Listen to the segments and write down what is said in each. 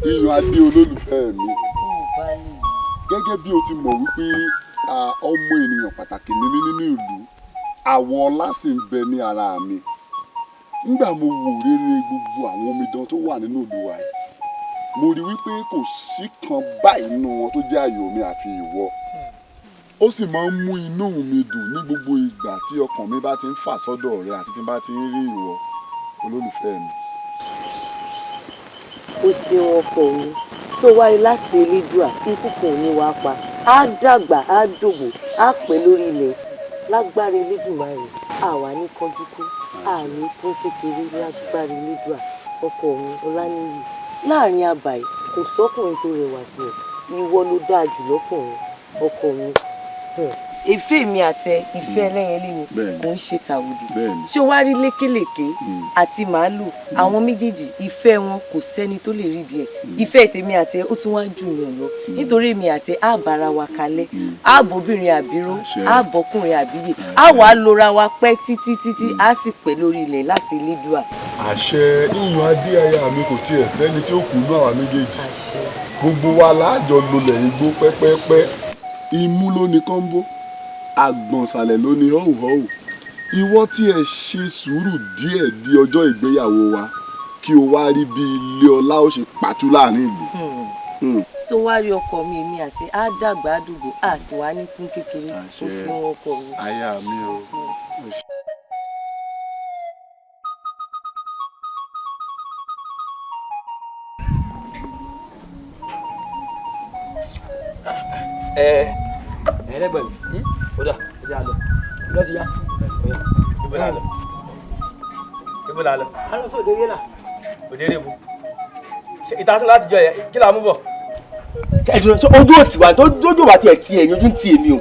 Iyùn adé olólùfẹ́ mi gẹ́gẹ́ bí o ti mọ̀ wípé ọmọ ènìyàn pàtàkì ní mí nínú ìlú àwọ̀ ọlá sì ń bẹ ní ara mi nígbà mo wò rere gbogbo àwọn omidan tó wà nínú ìlú wa yìí mo rí wípé kò sí kan báyìí nínú wọn tó jẹ́ àyò mi àfi ìwọ ó sì máa ń mú inú mi dùn ní gbogbo ìgbà tí ọkàn mi bá ti ń fà sọ́dọ̀ rẹ àti tí n bá ti ń rí ìwọ olólùfẹ́ mi. ó ṣe ọkọ mi tó wáyé láti elédùà ikú kan ní wàá pa á dàgbà á dògbò á pẹ́ lórí ilẹ̀ lágbára Elédùmarè àwa ní kánjúkú àní fún kékeré lágbára elédùà ọkọ mi Ọláníyì láàrin abàì kò sọ́kùnrin tó rẹwà jù ọ́ ìwọ ló dáa jù lọ́kùnrin ọkọ mi. ìfẹ́ mi àtẹ ìfẹ́ ẹlẹ́yẹlé ni kò ń ṣe tàwùdì ṣé wàá rí lékèlèké àti màálù àwọn méjèèjì ìfẹ́ wọn kò sẹ́ni tó lè rí díẹ̀ ìfẹ́ tèmi àtẹ ó tún wá jù yàn lọ nítorí èmi àtẹ á bára wa kalẹ̀ á bóbìnrin àbíró á bọ́kùnrin àbíyè á wàá lora wa pẹ́ títí títí á sì pẹ́ lórí ilẹ̀ láti Elédùà. àṣẹ Iyùn adé aya mi kò tiẹ̀ sẹ́ni tí ó kù ní àwa méjèèjì gbogbo wa láàjọ lolẹ̀ igbó pẹ́pẹ́pẹ́ imú ló ní kọ́ńbó àgbọ̀nsàlẹ̀ ló ní họ́wùhọ́wù ìwọ tí ẹ ṣe sùúrù díẹ̀ di ọjọ́ ìgbéyàwó wa kí o wá rí bí ilé ọlá ó ṣe pàtó láàrin ìlú. so wá rí ọkọ mi èmi àti á dàgbà àdúgbò á sì wá ní kún kékeré kó sí wọn ọkọ mi. aya mi o. ẹlẹgbẹ mi ó dà ó ti àlọ lọ ti yá ibo la lọ ibo la lọ a lọ fún òdèrè náà òdèrè bu ìtasí láti jọ yẹ kí la mú bọ. ẹ̀dùn ṣe ojú òtí wa tó jójó bá tiẹ̀ ti ẹ̀yìn ojú ń ti èmi o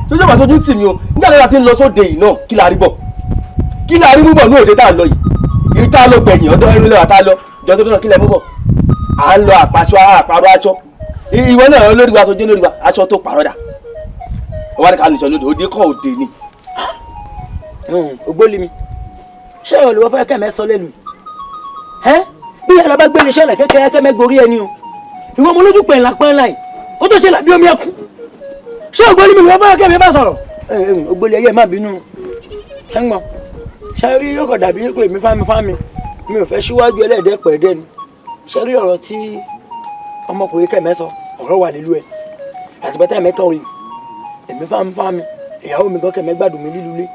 jójó bá tójú ń tì mí o nígbà tí a ti ń lọ sóde yìí náà kí la rí bọ̀ kí la rí mú bọ̀ ní òde tá a lọ yìí èyí tá a lọ gbẹ̀yìn ọ̀dọ́ ẹ̀rín lẹ́wà tá a lọ jọ tó náà kí lẹ mú bọ̀ à ń lọ àpárọ̀ aṣọ ìwọ náà lórí wa tó jẹ́ lórí wa aṣọ tó pàrọ̀ dà wọ́n wá ní ká nìṣọ lóde òde kọ́ òde ni. ògbólì mi ṣé olùwọ́ fẹ́ kẹ́mẹ́ sọ lẹ́nu bí yàrá bá gbé iṣẹ́ rẹ̀ kékeré kẹ́mẹ́ gorí ẹni o ìwọ mo lójú pẹ̀lú apẹ́ ńlá yìí ó tó ṣe làbí omi ẹkún ṣé ògbólì mi wọ́n fẹ́ kẹ́mẹ́ bá sọ̀rọ̀ ògbólì ẹyẹ má bínú ṣẹ́ngbọ́n ṣe rí yóò kọ̀ dàbí pé mi fámi mi ò fẹ́ síwájú ẹlẹ́ẹ̀dẹ́pẹ̀ẹ́dẹ́ ni ṣe rí ọ̀rọ̀ tí ọmọkùnrin kẹ́mẹ́ sọ ọ̀rọ̀ wà nílùú ẹ̀ àti bẹ́tẹ̀ mẹ́kàn rí èmi fámi ìyàwó mi gan kẹ́mẹ́ gbádùn mi lílulé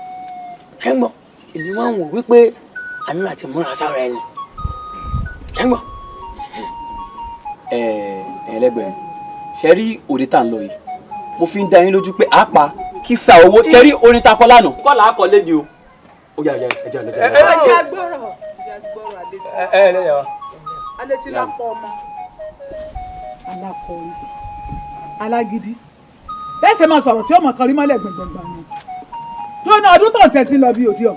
ṣẹ́ngbọ́n èmi wá ń wò wípé a ní láti múra sára ẹni ṣẹ́ngbọ́n ẹlẹ́gbẹ̀ẹ́ ṣe rí òde tá à ń lọ yìí mo fi ń dá yín lójú pé a pa kísà owó ṣe rí orin ta kọ lánàá kọ́ là á kọ lédi o. ó yà ẹja ẹja ẹja. ẹja gbọ́rọ̀ alẹ́ tí lápọ̀ ọmọ alákọ̀ọ́rí alágídí bẹ́ẹ̀ ṣe máa sọ̀rọ̀ tí ọmọ kan rí mọ́lẹ̀ gbọ̀ngbọ̀ngbọ̀n ni yóò ní ọdún tó ń tẹ̀ tí ń lọ bí òdi ọ̀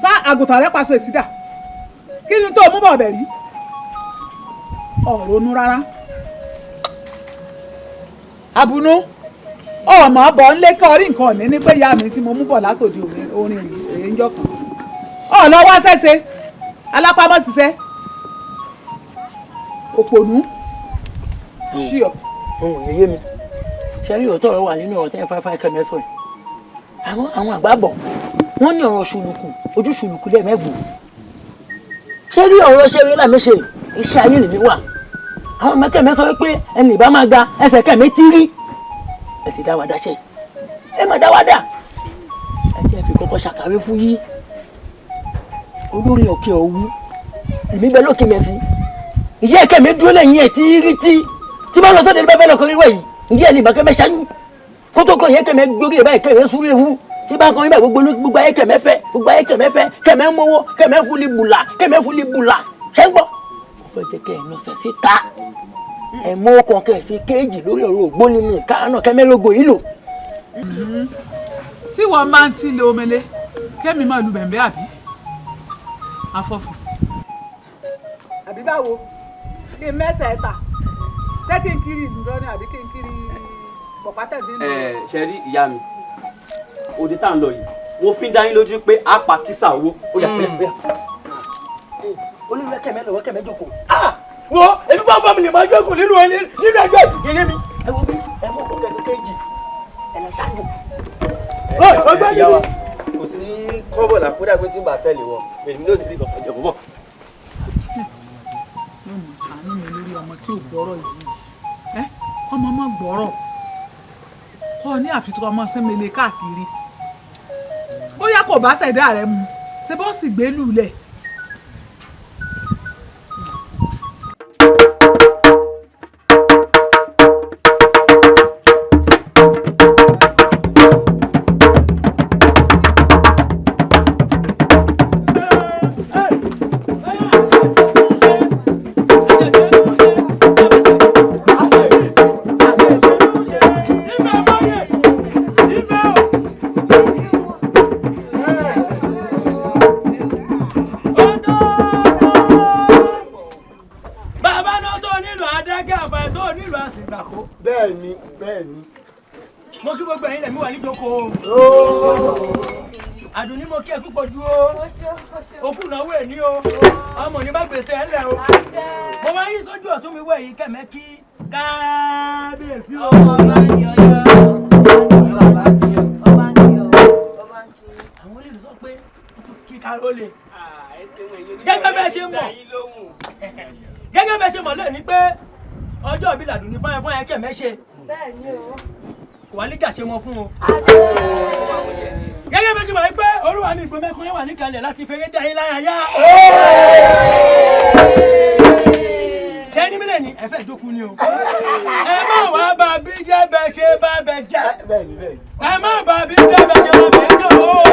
sá àgùntàn rẹ̀ paṣọ ìsídà kí ni tó mú bọ̀ bẹ̀ rí ọ̀rọ̀ onú rárá abunú ọmọ bọ̀ ń lé kọ́ rí nǹkan ọ̀ní ní pé ìyá mi tí mo mú bọ̀ látòdì orin èyí ń jọkàn ọ̀nà wá ṣẹ́ṣe alápámọ́ ṣiṣẹ́ òpònú ṣíọ. ohun yẹyẹ mi ṣe rí òótọ́ ọ̀rọ̀ wà nínú ọ̀rọ̀ tẹ́yìn fáfáì kẹ́mẹ́sọ̀ yìí àwọn àgbà bọ̀ wọ́n ní ọ̀rọ̀ ṣùlùkù ojú ṣùlùkù lẹ́ẹ̀mẹ́gbò ṣé rí ọ̀rọ̀ ṣe rí lámẹ́ṣe iṣẹ́ ayé lèmi wà àwọn mẹ́kẹ̀mẹ́ sọ pé ẹnì ìbá máa ga ẹsẹ̀ kẹ̀mẹ́ tí rí ẹ ti dá wa dáṣẹ́ ẹ má dá wa dà ẹ jẹ́ fi kọ́kọ́ ṣàkàwé fún yí olórí òkè òwú ìmí bẹ lókè mẹ́sì ìyá ẹ̀kẹ́mẹ́ dúró lẹ́yìn ẹ̀ tí rí tí bá lọ sọ́dẹ̀ bá fẹ́ lọ kọrin wẹ̀ yìí ìdí ẹ̀ lè bá kẹ́mẹ́ ṣáájú kótó kọ ìyẹn kẹ́mẹ́ gbórí ẹ̀ báyìí kẹ́mẹ́ súré wú tí bá kọrin báyìí gbogbo ayé kẹ́mẹ́ fẹ́ kẹ́mẹ́ mọ́wọ́ kẹ́mẹ́ fúli bùlà ṣẹ́gbọ́ mo fẹ́ jẹ́ kẹ́ ẹ̀ náà fẹ́ síta ẹ̀ mọ́ ọkàn kẹ́ ẹ̀ fi kéèjì lórí ọ̀rọ̀ ògbónimù káànà kẹ́mẹ́ lógo yìí lò. tí wọ́n máa ń tilẹ̀ omele kẹ́mi máa lu bẹ̀m̀bẹ́ àbí afọ́fù. àbí báwo kí n mẹ́sẹ̀ ta ṣé kí n kiri ìlú lọ ni àbí kí n kiri bọ̀pátẹ̀bí lọ. ṣe rí ìyá mi òde tá à ń lọ yìí mo fi ń dá yín lójú pé a pa kísà owó ó yà pé. olórí ẹkẹmẹ lọ́wọ́ kẹmẹ jókòó. wo èmi bá bá mi lè máa jókòó nínú ẹgbẹ́ yẹyẹ mi ẹ wo bí ẹ mọ kó kẹkẹ kéjì ẹ lọ ṣáájú. ìyá wa kò sí kọ́bọ̀ làkúdà pé tí ń bá tẹ̀lé wọn èmi ló ní bí kankan jẹ bọ́. yóò mọ̀ ṣàánú mi lórí ọmọ tí ò gbọ́rọ̀ yìí ẹ ọmọ ọmọ gbọ́rọ̀ kọ́ ní àfitún ọmọ sẹ́mẹ̀lẹ̀ káàkiri bóyá kò bá ṣẹ̀dá rẹ mu ṣe bó sì gbé lùlẹ̀. bẹ́ẹ̀ni. mo kí gbogbo ẹ̀yin lẹ̀mí wà níjókòó. àdùnní mo kí ẹ púpọ̀ ju o. òkú náwó ẹ̀ ní o. ọmọ ní bá gbèsè ẹ̀ lẹ̀ o. mo máa ń yí sójú ọ̀tún mi wẹ̀ yìí kẹ̀mẹ́ kí kábíyèsí o. ọmọ ọba ń yọ yọ ọba ń yọ. àwọn olè sọ pé kí kárólè. gẹ́gẹ́ bẹ́ẹ̀ ṣe mọ̀ gẹ́gẹ́ bẹ́ẹ̀ ṣe mọ̀ lónìí pé ọjọ́ ìbí làdùnní fáyẹn fáyẹn kẹ̀mẹ́ ṣe. bẹ́ẹ̀ni o. wà ní gàṣe mọ fún o. gẹ́gẹ́ bẹ́ẹ̀ ṣe mọ̀ pé olúwa mi ìgbọ́mẹ́kùn yẹn wà níkàlẹ̀ láti fẹ́rẹ́ dá yín lára yá. ṣé ní mílẹ̀ ni ẹ fẹ́ jókòó ni o. ẹ má wá bá bí jẹ́ bẹ́ẹ̀ ṣe bá bẹ́ẹ̀ jẹ́. ẹ má bá bí jẹ́ bẹ́ẹ̀ ṣe bá bẹ́ẹ̀ jẹ́ o.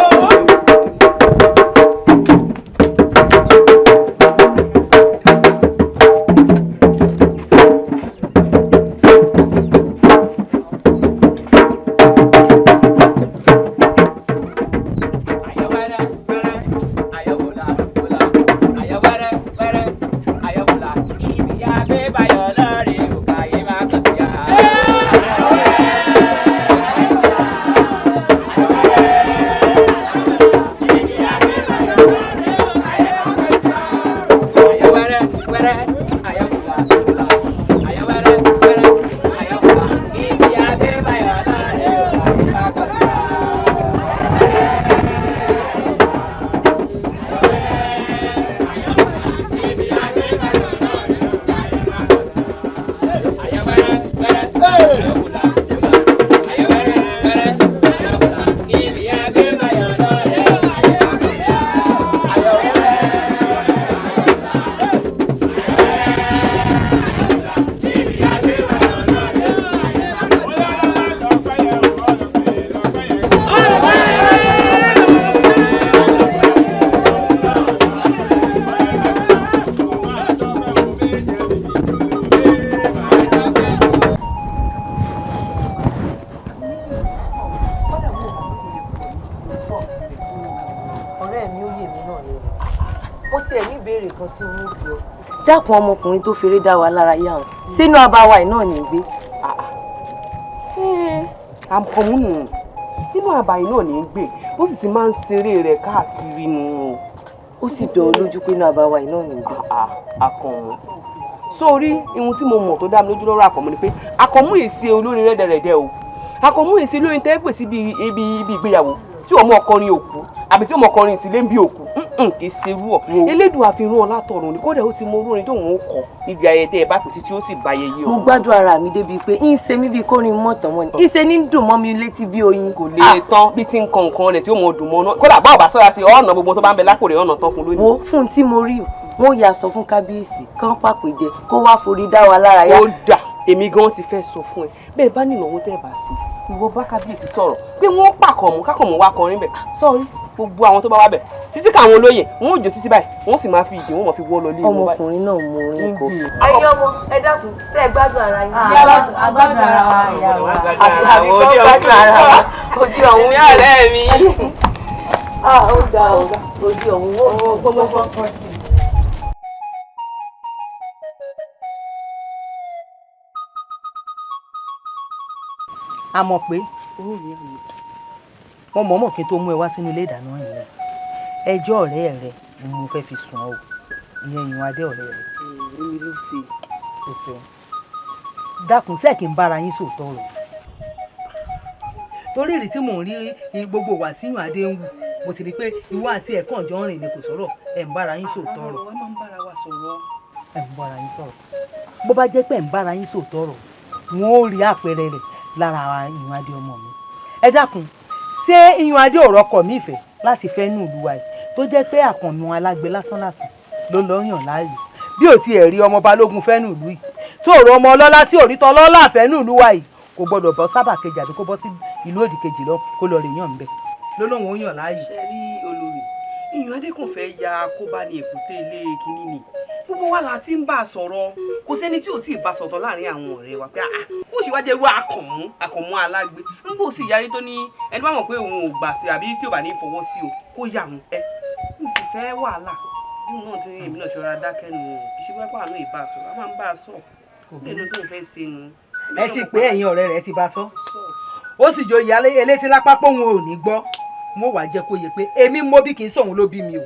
tí wọ́n bí ọ dákun ọmọkùnrin tó feré dá wa lára yá hàn sínú abáwa náà ní gbé. àkànmú nù nínú àbàyè náà ní gbé ó sì ti máa ń ṣeré rẹ̀ káàkiri nù. ó sì dọ̀ ọ́ lójú pé inú abáwa náà ní gbé. àkànmú sórí ihun tí mo mọ̀ tó dá mi lójú lọ́rọ̀ àkànmú ni pé àkànmú èsì olórin rẹ́dẹ̀rẹ́dẹ́ o àkànmú èsì olórin tẹ́ pè sí ibi ìgbéyàwó tí ọmọ ọkọrin òkú àbí tí ọmọ ọkọrin ìsìlẹ̀ ń bí òkú kì í ṣe rú ọ elédùn àfihàn ọlátọrun ni kódà ó ti mọ olórin tóun ó kọ níbi ayẹyẹ ẹ bá pè títí ó sì bá ayẹyẹ ọ. mo gbádùn ara mi débi pé ń ṣe mí bíi kórin mọ́tàn mọ́ ni ń ṣe ní dùn mọ́ mi létí bí oyin. kò lè tán bí tí ń kan nǹkan rẹ̀ tí ó mọ dùn mọ́ náà kódà bá ọ̀bá sọ́ra sí ọ̀nà gbogbo tó bá ń bẹ lápò rẹ̀ ọ̀nà tán fún lónìí. wo fún tí mo rí wọn yà sọ fún kábíyèsí kán pàpèjẹ kó wá forí dá wa lára yá. ó dà èmi gan ti fẹ́ sọ fún ẹ bẹ́ẹ̀ bá nílò owó tẹ́ ẹ bá sí ìwọ bá kábíyèsí sọ̀rọ̀ pé wọ́n pàkànmú kákànmú wá kọrin bẹ̀ sọ́ọ́rí gbogbo àwọn tó bá wá bẹ̀ títí káwọn olóyè wọn ò jó títí báyìí wọn sì máa fi ìdí wọn mọ̀ fi wọ́ lọ lé wọn báyìí. ọmọkùnrin náà mú orin kọ. ẹ̀yin ọmọ ẹ dákun ṣé ẹ gbádùn ara yín. agbádùn ara wa ìyá wa àbí kọ́ gbádùn ara wa ojú ọ̀hún ní ọ̀rẹ́ mi. ó ga ojú ọ̀hún ó gbọ́gbọ́gbọ́. a mọ̀ pé mo mọ̀ọ́mọ̀ kí n tó mú ẹ wá sínú ilé ìdáná yẹn ẹjọ́ ọ̀rẹ́ rẹ ni mo fẹ́ fi sùn ọ́ ìyẹn ìwọ̀n adé ọ̀rẹ́ rẹ. èmi ló ṣe. o ṣeun dákun sẹ́ẹ̀kì ń bára yín sòótọ́ ọ̀rọ̀ torí ìrì tí mò ń rí gbogbo wà tí ìwọ̀n adé ń wù mo ti rí i pé ìwọ àti ẹ̀kọ́ ọ̀jọ́ rìn ni kò sọ̀rọ̀ ẹ̀ ń bára yín sòótọ́ ọ̀rọ̀. àwọn máa ń bára wa sọ̀rọ̀. ẹ̀ ń bára yín sọ̀rọ̀ bó bá jẹ́ pé ẹ̀ ń bára yín sòótọ́ ọ̀rọ̀ wọn ò rí àpẹẹrẹ rẹ̀ lára ìwọ̀n adé ọmọ mi. ẹ dákun ṣé ìyún adé ọ̀rọ̀ kọ̀ mí ìfẹ́ láti fẹ́ nù ìlú wa yìí tó jẹ́ pé àkànnù alágbe lásánlàsàn ló lọ́ yàn láàyè bí ò tiẹ̀ rí ọmọ balógun fẹ́ nù ìlú yìí tó rọ ọmọ ọlọ́lá tí ò rí tọ́ lọ́lá fẹ́ nù ìlú wa yìí kò gbọ́dọ̀ bọ́ sábà kejì àbí kó bọ́ sí ìlú òdì kejì lọ kó lọ rè yàn ńbẹ ló lóun ó yàn láàyè. ṣe rí olórí ìyún adé kò fẹ́ ya kó bá ní èkúté ilé kínní ni gbogbo wa la ti ń bá a sọ̀rọ̀ kò sẹ́ni tí ò tí ì bá sọ̀tọ̀ láàrin àwọn ọ̀rẹ́ wa pé ó sì wá jẹ́ irú àkànmú alágbe ń bò sí yarí tó ní ẹni bá mọ̀ pé òun ò gbà sí àbí tí ò bá ní fọwọ́ sí o kó yà wọn ẹ n sì fẹ́ wàhálà nínú náà tí èmi náà ṣọra dákẹ́ nu ìṣèwé pàánù ìbá a sọ̀rọ̀ a máa ń bá a sọ̀ lẹ́nu tó ń fẹ́ ṣe nu. ẹ ti pé ẹ̀yin ọ̀rẹ́ rẹ ti bá sọ ó sì jọ ìyá elétí lápá pé òun ò ní gbọ́ mo wàá jẹ́ kó yẹ pé èmi mọ bí kì í sọ̀hún ló bí mi o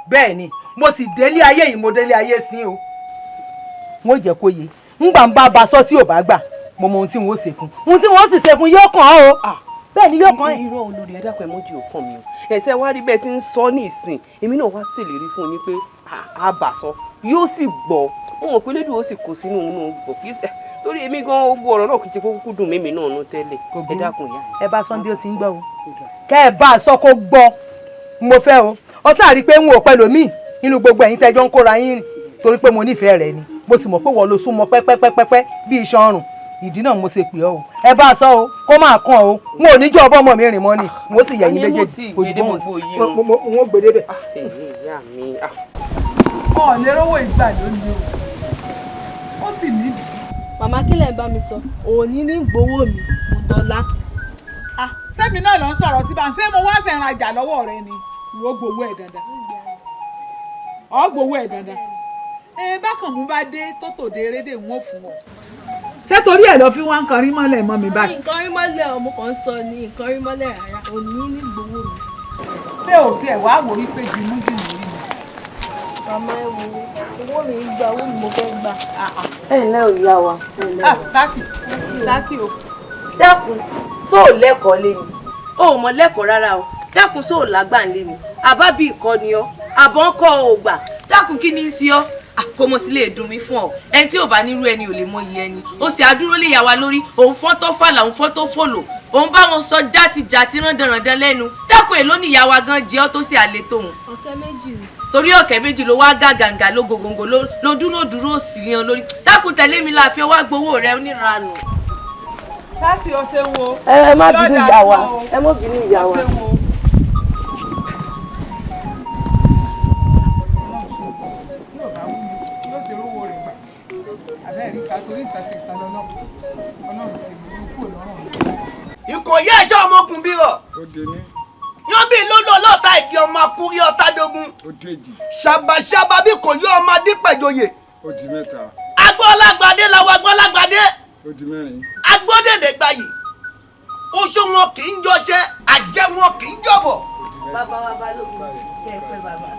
bẹ́ẹ̀ ni mo sì délé ayé yìí mo délé ayé sí o wọ́n jẹ́ kó yẹ ńgbà ń bá ba sọ tí ò bá gbà mo mọ ohun tí wọ́n ó ṣe fún ohun tí wọ́n ó sì ṣe fún yóò kàn án o bẹ́ẹ̀ ni yóò kàn án. irọ́ olórí ẹ̀dá pẹ̀ mọ́jú òkan mi o ẹ̀sẹ̀ wá rí bẹ́ẹ̀ tí ń sọ ní ìsìn èmi náà wá ṣèlérí fún yín pé a bà sọ yóò sì gbọ́ wọn mọ̀ pé lédùn ó sì kó sínú òun gbọ̀ kí torí èmi gan ogun ọ̀rọ̀ náà kì í ṣe kókó dùn mímì náà nú tẹ́lẹ̀ ẹ dákun ìyá. ẹ bá sọ bí ó ti ń gbọ́ o kẹ́ ẹ bá a sọ kó gbọ́ mo fẹ́ o ọ sáà rí i pé n ò pẹ̀lú mi nínú gbogbo ẹ̀yin tẹ́jọ́ ń kóra yín rìn torí pé mo nífẹ̀ẹ́ rẹ ni mo sì mọ̀ pé wọ́n ló súnmọ́ pẹ́pẹ́pẹ́pẹ́ bí iṣan ọrùn ìdí náà mo ṣe pè ọ́ o ẹ bá a sọ o kó máa kàn o n ò ní jẹ́ ọbọ̀ ọmọ mi rìn mọ́ ni n ó sì yẹ̀yìn méjèèjì ojúbọ̀n n ó gbèdé bẹ̀. ọ̀ lè rówó ìgbà lónìí o ó sì nídìí. màmá kílẹ̀ ń bá mi sọ òní ní gbowó mi kò dọ́là. sẹ́mi náà ló ń sọ̀rọ̀ sí bá ń ṣé mo wá ṣẹ̀ràn àjà lọ́wọ́ rẹ ni ìwọ gbowó ẹ̀ dandan ọ gbowó ẹ̀ dandan bákan mú bá dé tó tòde erédè ń wò fún ọ. ṣé torí ẹ̀ lọ fi wá ń kan rí mọ́lẹ̀ mọ́ mi báyìí. nǹkan rí mọ́lẹ̀ ọmọ kan ń sọ ní nǹkan rí mọ́lẹ̀ rárá òní ní gbowó mi. ṣé ò tiẹ̀ wá wò wípé jìnnú rí mi. màmá ẹ wo owó mi ń gba owó mi mo fẹ́ gbà. ẹ ǹlẹ́ ò yá wa. sákì o. dákun sóò lẹ́kọ̀ọ́ lé ni o ò mọ lẹ́kọ̀ọ́ rárá o dákun sóò lágbà ń lé ni àbábí ìkọ́ni ọ àbọ̀ ń kọ́ ò gbà dákun kí ni í sí ọ kó mo sì lè dùn mí fún ọ ẹni tí ò bá nírú ẹni ò lè mọ iye ẹni ó sì àdúró lè yà wá lórí òun fọ́n tó fàlà òun fọ́n tó fòlò òun bá wọn sọ játijàti rándanrandan lẹ́nu dákun èló ni ìyá wa gan jẹ́ ọ́ tó sì àlè tóun. ọ̀kẹ́ méjì ni. torí ọ̀kẹ́ méjì ló wá gàgàǹgà ló gògòǹgò ló dúró sí ní ọ lórí dákun tẹ̀lé mi láàfin ọwọ́ gbowó rẹ oníranù. sáàtì ọ̀sẹ̀ wo. ẹ má bínú ìyá wa ẹ má bínú ìyá wa. ìkòyí ẹ̀ṣọ́ ọmọkùnrin bí rọ̀. ó di ní. yan bí lolo lọ́ta ìdí ọmọ akúrí ọ̀tàdógún ṣàbàṣàbà bí kò yọ ọmọ adípẹ̀jọyè agbọ́lágbadé làwọn agbọ́lágbadé agbọ́dẹ̀dẹ̀ gbayì oṣù wọn kì í jọṣẹ́ àjẹ́ wọn kì í jọ̀bọ̀. bàbá wa balógun kẹ́ ẹ pẹ́ bàbá.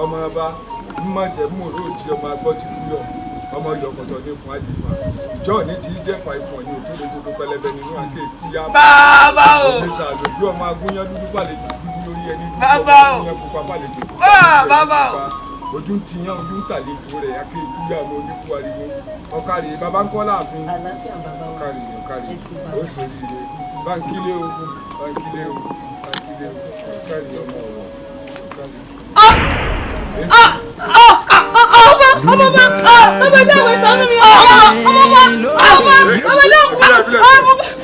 ọmọ ọba mímọ jẹ mú òróòjì ọmọ agbọ́ ti kú yọ ọmọ yọkọtọ ní ikùn àjùmọ ìjọ ní ti jẹfà ikùn ní òtún lójoojú pẹlẹbẹ nínú àti ìkúyà bàbá o òmìnira lójú ọmọ agúnyán dúdú fàlejò dúdú lórí ẹni dúdú bàbá o ìyẹn pupa fàlejò bàbá o ojú ń tiyán ojú ń tàlejò rẹ àti ìkúyà ọmọ oníkú ariwo ọkàrí bàbá ń kọ́ láàfin ọkàrí ó sọ yìí báńkìlẹ̀ o báńkìlẹ̀ o báńkìlẹ̀ o ọkàrí ọmọ ọwọ́ ọkàrí. Ọmọ dáwọ̀ sọ́nù mi ọmọ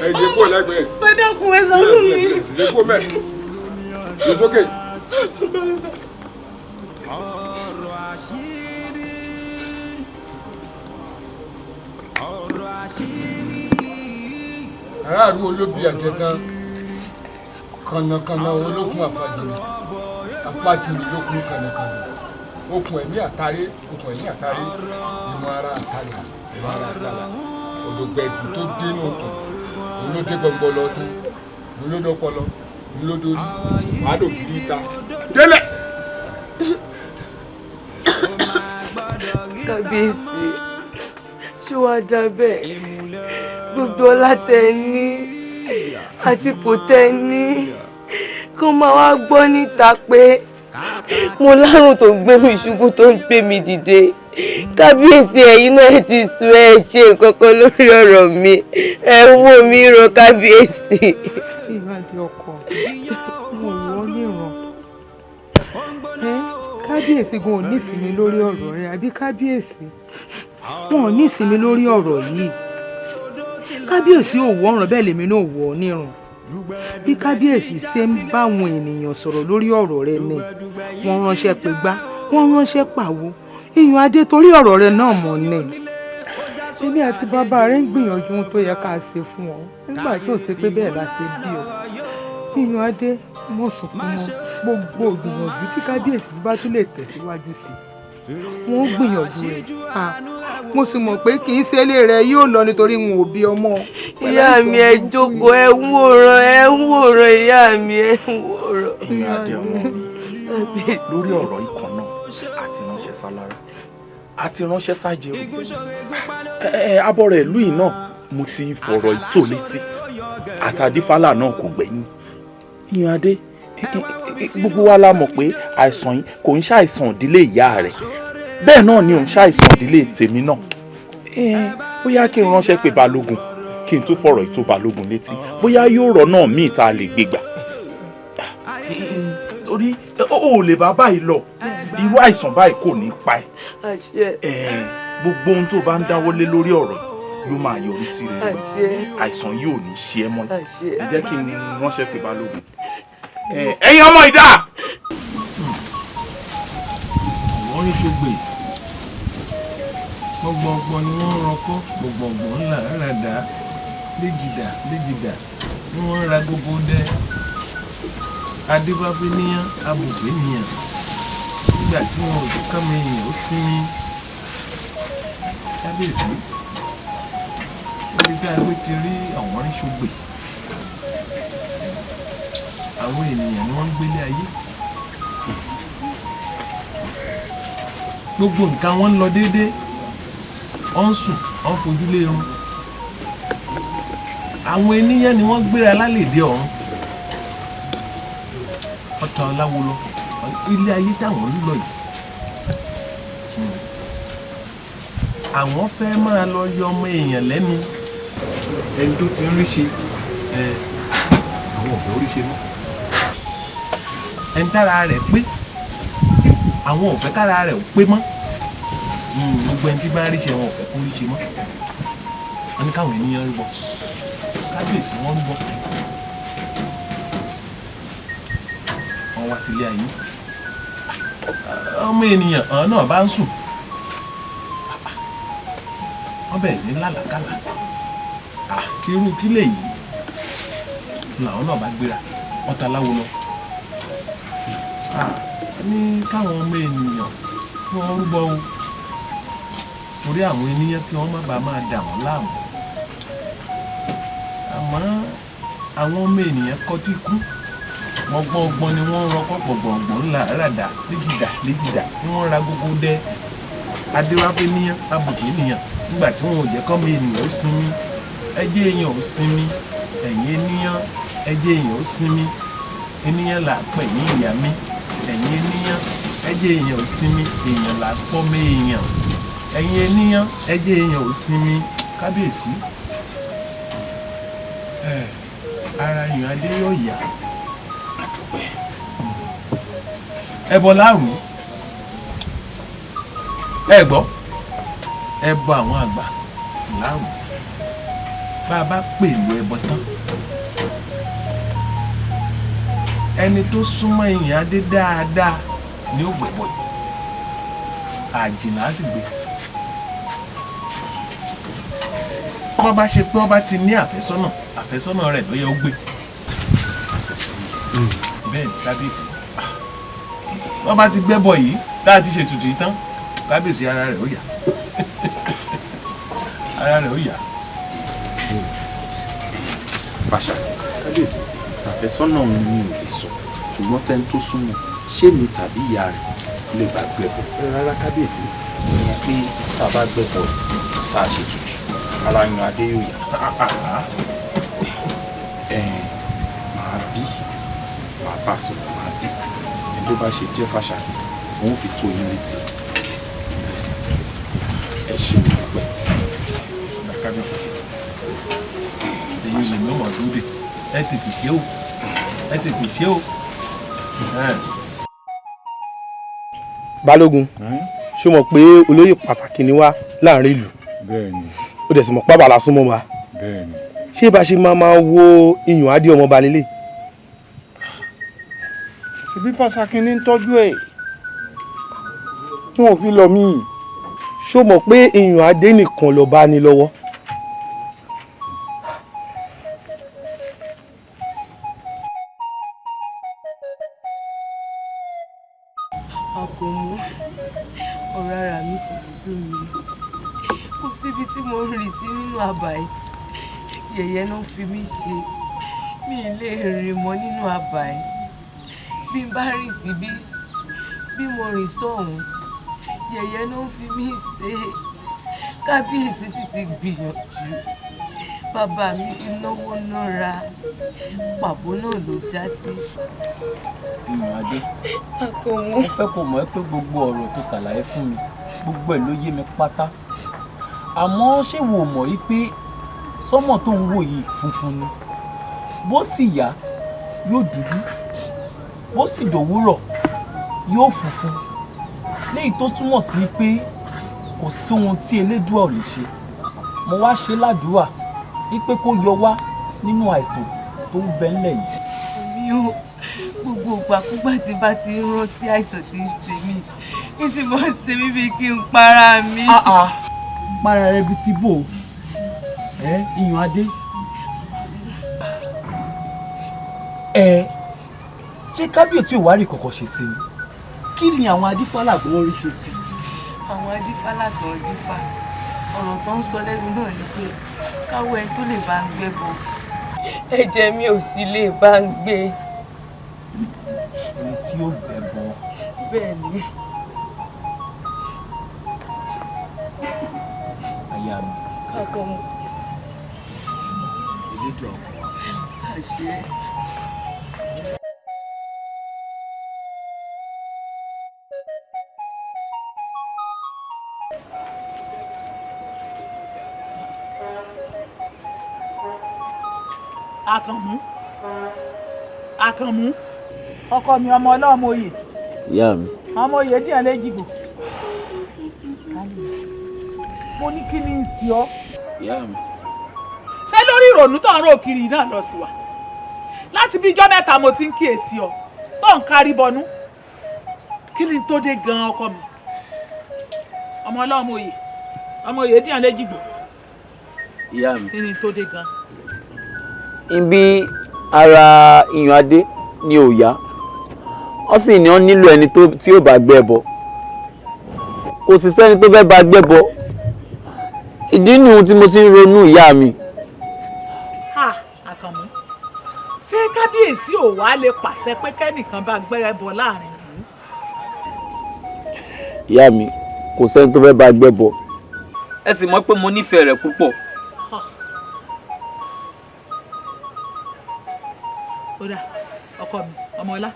Èdèkó lẹ́gbẹ̀ẹ́. dákun ẹ sọ́nù mi. Èdèkó mẹ́. Ìsókè. Aráàlú olóbi àjẹtán kànnàkànnà olókun àfàjùrì lókun kànnàkànnà okùn ẹ̀mí àtàrí ìmọ̀ ara àtàrí ìmọ̀ ara àtàlà òdògbẹ̀dù tó dénú ọ̀tọ̀ olóde gbọ̀ngbọ̀ lọ́tún olóde ọpọlọ olóde orí wàádò kìí ìta délẹ̀. kábíyèsí ṣé wàá dá bẹ́ẹ̀ gbogbo ọlá tẹ ní àti ipò tẹ ní kó máa wá gbọ́ níta pé mo lárùn tó gbé mi ṣubú tó ń gbé mi dìde kábíyèsí ẹ̀yin náà ti sún ẹ ṣe nǹkan kan lórí ọ̀rọ̀ mi ẹ wò mí ràn kábíyèsí. ìwádìí ọkọ mo wọ níran kábíyèsí gan ò ní ìsinmi lórí ọ̀rọ̀ rẹ àbí kábíyèsí wọn ò ní ìsinmi lórí ọ̀rọ̀ yìí kábíyèsí ò wọ ọ̀rọ̀ bẹ́ẹ̀ lèmi náà wọ níran bí kábíyèsí ṣe ń báwọn ènìyàn sọ̀rọ̀ lórí ọ̀rọ̀ rẹ ni wọ́n ránṣẹ́ pé gbá wọ́n ránṣẹ́ pàwo iyùn adé torí ọ̀rọ̀ rẹ náà mọ̀ ní. èmi àti bàbá rẹ ń gbìyànjú ohun tó yẹ ká ṣe fún ọ nígbà tí ò ṣe pé bẹ́ẹ̀ la ṣe bí ọ iyùn adé mọ̀ sunkún mọ́ gbogbo ìgbìyànjú tí kábíyèsí bá tún lè tẹ̀síwájú sí wọ́n gbìyànjú rẹ̀ mo sì mọ̀ pé kì í ṣe ilé rẹ̀ yóò lọ nítorí wọn ò bí ọmọ. ìyá mi ẹ jókòó ẹ ń wòran ìyá mi ẹ ń wòran. ìyá Adeola lórí ọ̀rọ̀ ikàn náà àti ránṣẹ́ sálára àti ránṣẹ́ sájẹ́ o abọ́rẹ̀ ìlú yìí náà mo ti fọ̀rọ̀ ìtò létí àtàdífálà náà kò gbẹ̀yìn ìyá Adé gbogbo wa la mọ̀ pé àìsàn yìí kò ń ṣàìsàn ìdílé ìyá rẹ̀ bẹ́ẹ̀ náà ni ò ń ṣàìsàn ìdílé tèmi náà bóyá kí n ránṣẹ́ pé balógun kí n tún fọ̀rọ̀ ètò balógun létí bóyá yóò rọ̀ náà míì tá a lè gbé gbà torí ó lè bá báyìí lọ irú àìsàn báyìí kò ní pa ẹ́ gbogbo ohun tó bá ń dáwọ́lé lórí ọ̀rọ̀ yóò máa yọrí sí rere àìsàn yóò ní ṣe ẹ́ mọ́lẹ̀ ẹ jẹ́ kí n ránṣẹ́ pé balógun ẹ̀yin ọmọ ìdá. wọ́n rí ṣògbè gbọ̀ngbọ̀ngbọ̀n ni wọ́n rọkọ́ gbọ̀ngbọ̀ngbọ̀n ńlá ràdá lẹ́gìdà ni wọ́n ra gbogbo dẹ́ adébáfẹ́ níyàn abùgbé níyàn nígbà tí wọn ò tó kámi èèyàn ó sinmi kábíyèsí níbi tá a gbé ti rí àwọn rí ṣògbè àwọn ènìyàn ni wọ́n ń gbélé ayé gbogbo nǹkan wọn ń lọ déédéé wọ́n ń sùn wọ́n ń fojú lé irun àwọn ènìyàn ni wọ́n gbéra lálẹ́dẹ̀ ọ̀run ọ̀tọ̀ ọ̀làwọ̀ lọ ilé ayé táwọn ń lọ yìí àwọn fẹ́ máa lọ yọ ọmọ èèyàn lẹ́nu ẹni tó ti ń rí ṣe àwọn ọ̀fẹ́ orí ṣe mọ́ ẹni tára rẹ̀ pé àwọn ọ̀fẹ́ kára rẹ̀ ò pé mọ́ gbogbo ẹni tí bá ń rí ṣe wọn ọ̀fẹ́ kó rí ṣe mọ́ wọn ní káwọn ènìyàn ń gbọ́ kábíyèsí wọn ń gbọ́ wọn wá sílé ayé ọmọ ènìyàn ọ̀hún náà bá ń sùn wọ́n bẹ̀rẹ̀ sí lálàkàlà irú kí lè yìí làwọn náà bá gbéra wọ́n ta láwo lọ. ní káwọn ọmọ ènìyàn kí wọ́n rúbọ o torí àwọn ènìyàn kí wọ́n má bàa máa dà wọ́n láàmú. àmọ́ àwọn ọmọ ènìyàn kọtí kú gbọ̀ngbọ̀ngbọ̀n ni wọ́n ń rọkọ̀ gbọ̀ngbọ̀ngbọ̀n ńlá ràdà léjìdá ni wọ́n ra gbogbo dẹ́ adéwáfẹ́ níyàn abùkù níyàn nígbà tí wọn ò jẹ́ kọ́mọ ènìyàn ó sinmi ẹjẹ́ èèyàn ò sinmi ẹ̀yìn ènìyàn ẹjẹ́ èèyàn ó sinmi ènìyàn là pẹ̀ ní ìyá mi ẹ̀yìn ènìyàn ẹjẹ́ èèyàn ò sinmi èèyàn là pọ̀ mọ́ èèyàn ẹ̀yìn ènìyàn ẹjẹ́ èèyàn ò sinmi kábíyèsí ara èèyàn adé yóò yá ẹbọ láàrú ẹ gbọ́ ẹbọ àwọn àgbà láàrú bá a bá pèlú ẹbọ tán ẹni tó súnmọ́ èèyàn adé dáadáa ni ó gbẹ̀bọ yìí àjìnà á sì gbé wọ́n bá ṣe pé wọ́n bá ti ní àfẹ́sọ́nà rẹ̀ ló yẹ ó gbé bẹ́ẹ̀ ni kábíyèsí wọ́n bá ti gbẹ́bọ yìí tá a ti ṣe tutù yìí tán kábíyèsí ara rẹ̀ ó yá ara rẹ̀ ó yá. Fàṣà kábíyèsí àfẹ́sọ́nà òun ni ò lè sọ ṣùgbọ́n tẹ́ni tó súnmọ́ ṣé mi tàbí ìyá rẹ̀ lè bá gbẹ́bọ. rárá kábíyèsí ìyẹn pé tá a bá gbẹ́bọ tá a ṣe tutù ara yan adé yóò yá. màá bí màá bá sọ̀rọ̀ màá bí ẹni tó bá ṣe jẹ́ Fàṣà òun fi tó yín létí ẹ ṣe mi pẹ́. èyí lè mọ̀ ọ́ lóde ẹ tètè ṣe o ẹ tètè ṣe o. Balógun ṣé o mọ̀ pé olóyè pàtàkì ni wá láàrin ìlú ó dẹ̀ sì mọ̀ pábà lásán mọ́ wa ṣé bá ṣe máa wo iyùn adé ọmọ balẹ̀lẹ̀. ṣebí pàṣàkì ní tọ́jú ẹ̀ tí wọ́n fi lọ mí. ṣó mọ̀ pé iyùn adé nìkan ló bá ní lọ́wọ́. Àkànmú ọ̀rọ̀ ara mi ti sú mi kò síbi tí mo ń rìn sí nínú àbá yìí yẹ̀yẹ́ náà fi mí ṣe mi ì lè rìn mọ́ nínú àbá yìí bí n bá rìn síbí bí mo rìn sọ́hùn yẹ̀yẹ́ náà fi mí ṣe kábíyèsí sì ti gbìyànjú bàbá mi ti náwó náírà pàbó náà ló já sí. ìyàn adé mo fẹ́ kó mọ̀ ẹ́ pé gbogbo ọ̀rọ̀ tó ṣàlàyé fún mi gbogbo ẹ̀ ló yé mi pátá àmọ́ ṣé wo mọ̀ yí pé sọ́mọ̀ tó ń wò yìí funfun ni bó sì yá yóò dúdú bó sì dòwúrọ̀ yóò funfun léyìí tó túmọ̀ sí pé kò sí ohun tí elédùà ò lè ṣe mo wá ṣe ládùúà wípé kó yọ wá nínú àìsàn tó ń bẹ ńlẹ̀ yìí. mi ò gbogbo ìgbàkúgbà tí bá ti ń rántí àìsàn tí ń ṣe mí ní sì mọ́ ṣe mí bí kí n para mi. para rẹ bí ti bò ìyàn adé ṣé kábíyèsí ò wá rí kọ̀kọ̀ ṣe sí ni kí ni àwọn adífálà gan rí ṣe sí. àwọn adífálà gan dífá ọ̀rọ̀ tó ń sọ lẹ́nu náà ni pé káwọ́ ẹni tó lè bá ń gbé bọ̀ ẹ̀jẹ̀ mi ò sì lè bá ń gbé. ẹni tí yóò gbẹ bọ. bẹ́ẹ̀ ni. aya mi. Àkànmú. elédùn àṣẹ. Àkànmú ọkọ mi ọmọ ọlọ́mọ oyè. ìyá mi. ọmọ oyè díẹ̀ léjìgbò. mo ní kí ni ń sí ọ. ìyá mi. ṣé lórí ìrònú tó ń rò kiri náà lọ sí wa láti bí ijọ́ mẹ́ta mo ti ń kíyèsí ọ tó ń kárí bọnú kí ni tó dé gan ọkọ mi ọmọ ọlọ́mọ oyè ọmọ oyè díẹ̀ léjìgbò. ìyá mi. kí ni tó dé gan. ibi ara ìyàn adé ni ò yá wọ́n sì ní wọ́n nílò ẹni tí yóò bá gbé ẹbọ kò sì sẹ́ni tó fẹ́ bá gbé ẹbọ ìdí nìyẹn tí mo sì ń ronú ìyá mi. Àkànmú ṣé kábíyèsí ò wá lè pàṣẹ pé kẹ́nìkan bá gbé ẹbọ láàrin ìlú. ìyá mi kò sẹ́ni tó fẹ́ bá gbé ẹbọ. ẹ sì mọ̀ pé mo nífẹ̀ẹ́ rẹ̀ púpọ̀. ó dà ọkọ mi ọmọọlá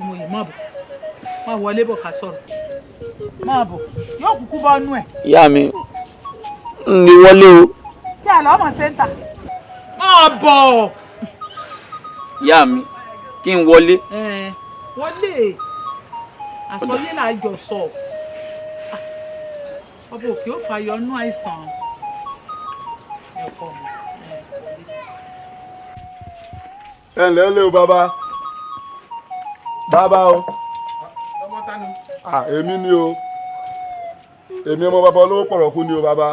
mo yìí mọ̀ bọ̀ má wọlé bọ̀ ká sọ̀rọ̀ má bọ̀ yóò kúkú bọ́ nú ẹ̀. ìyá mi ń lè wọlé o. kí àlọ́ ọmọ sẹ́ńtà má bọ̀. ìyá mi kí n wọlé. wọlé àsọyé là jọ sọ ọba òkè ó fàyọ nú àìsàn ẹ̀kọ́ mi. ẹ ǹlẹ́ ó lé o bàbá o. èmi ni o èmi ọmọ bàbá olówó pọ̀rọ̀kú ni o bàbá.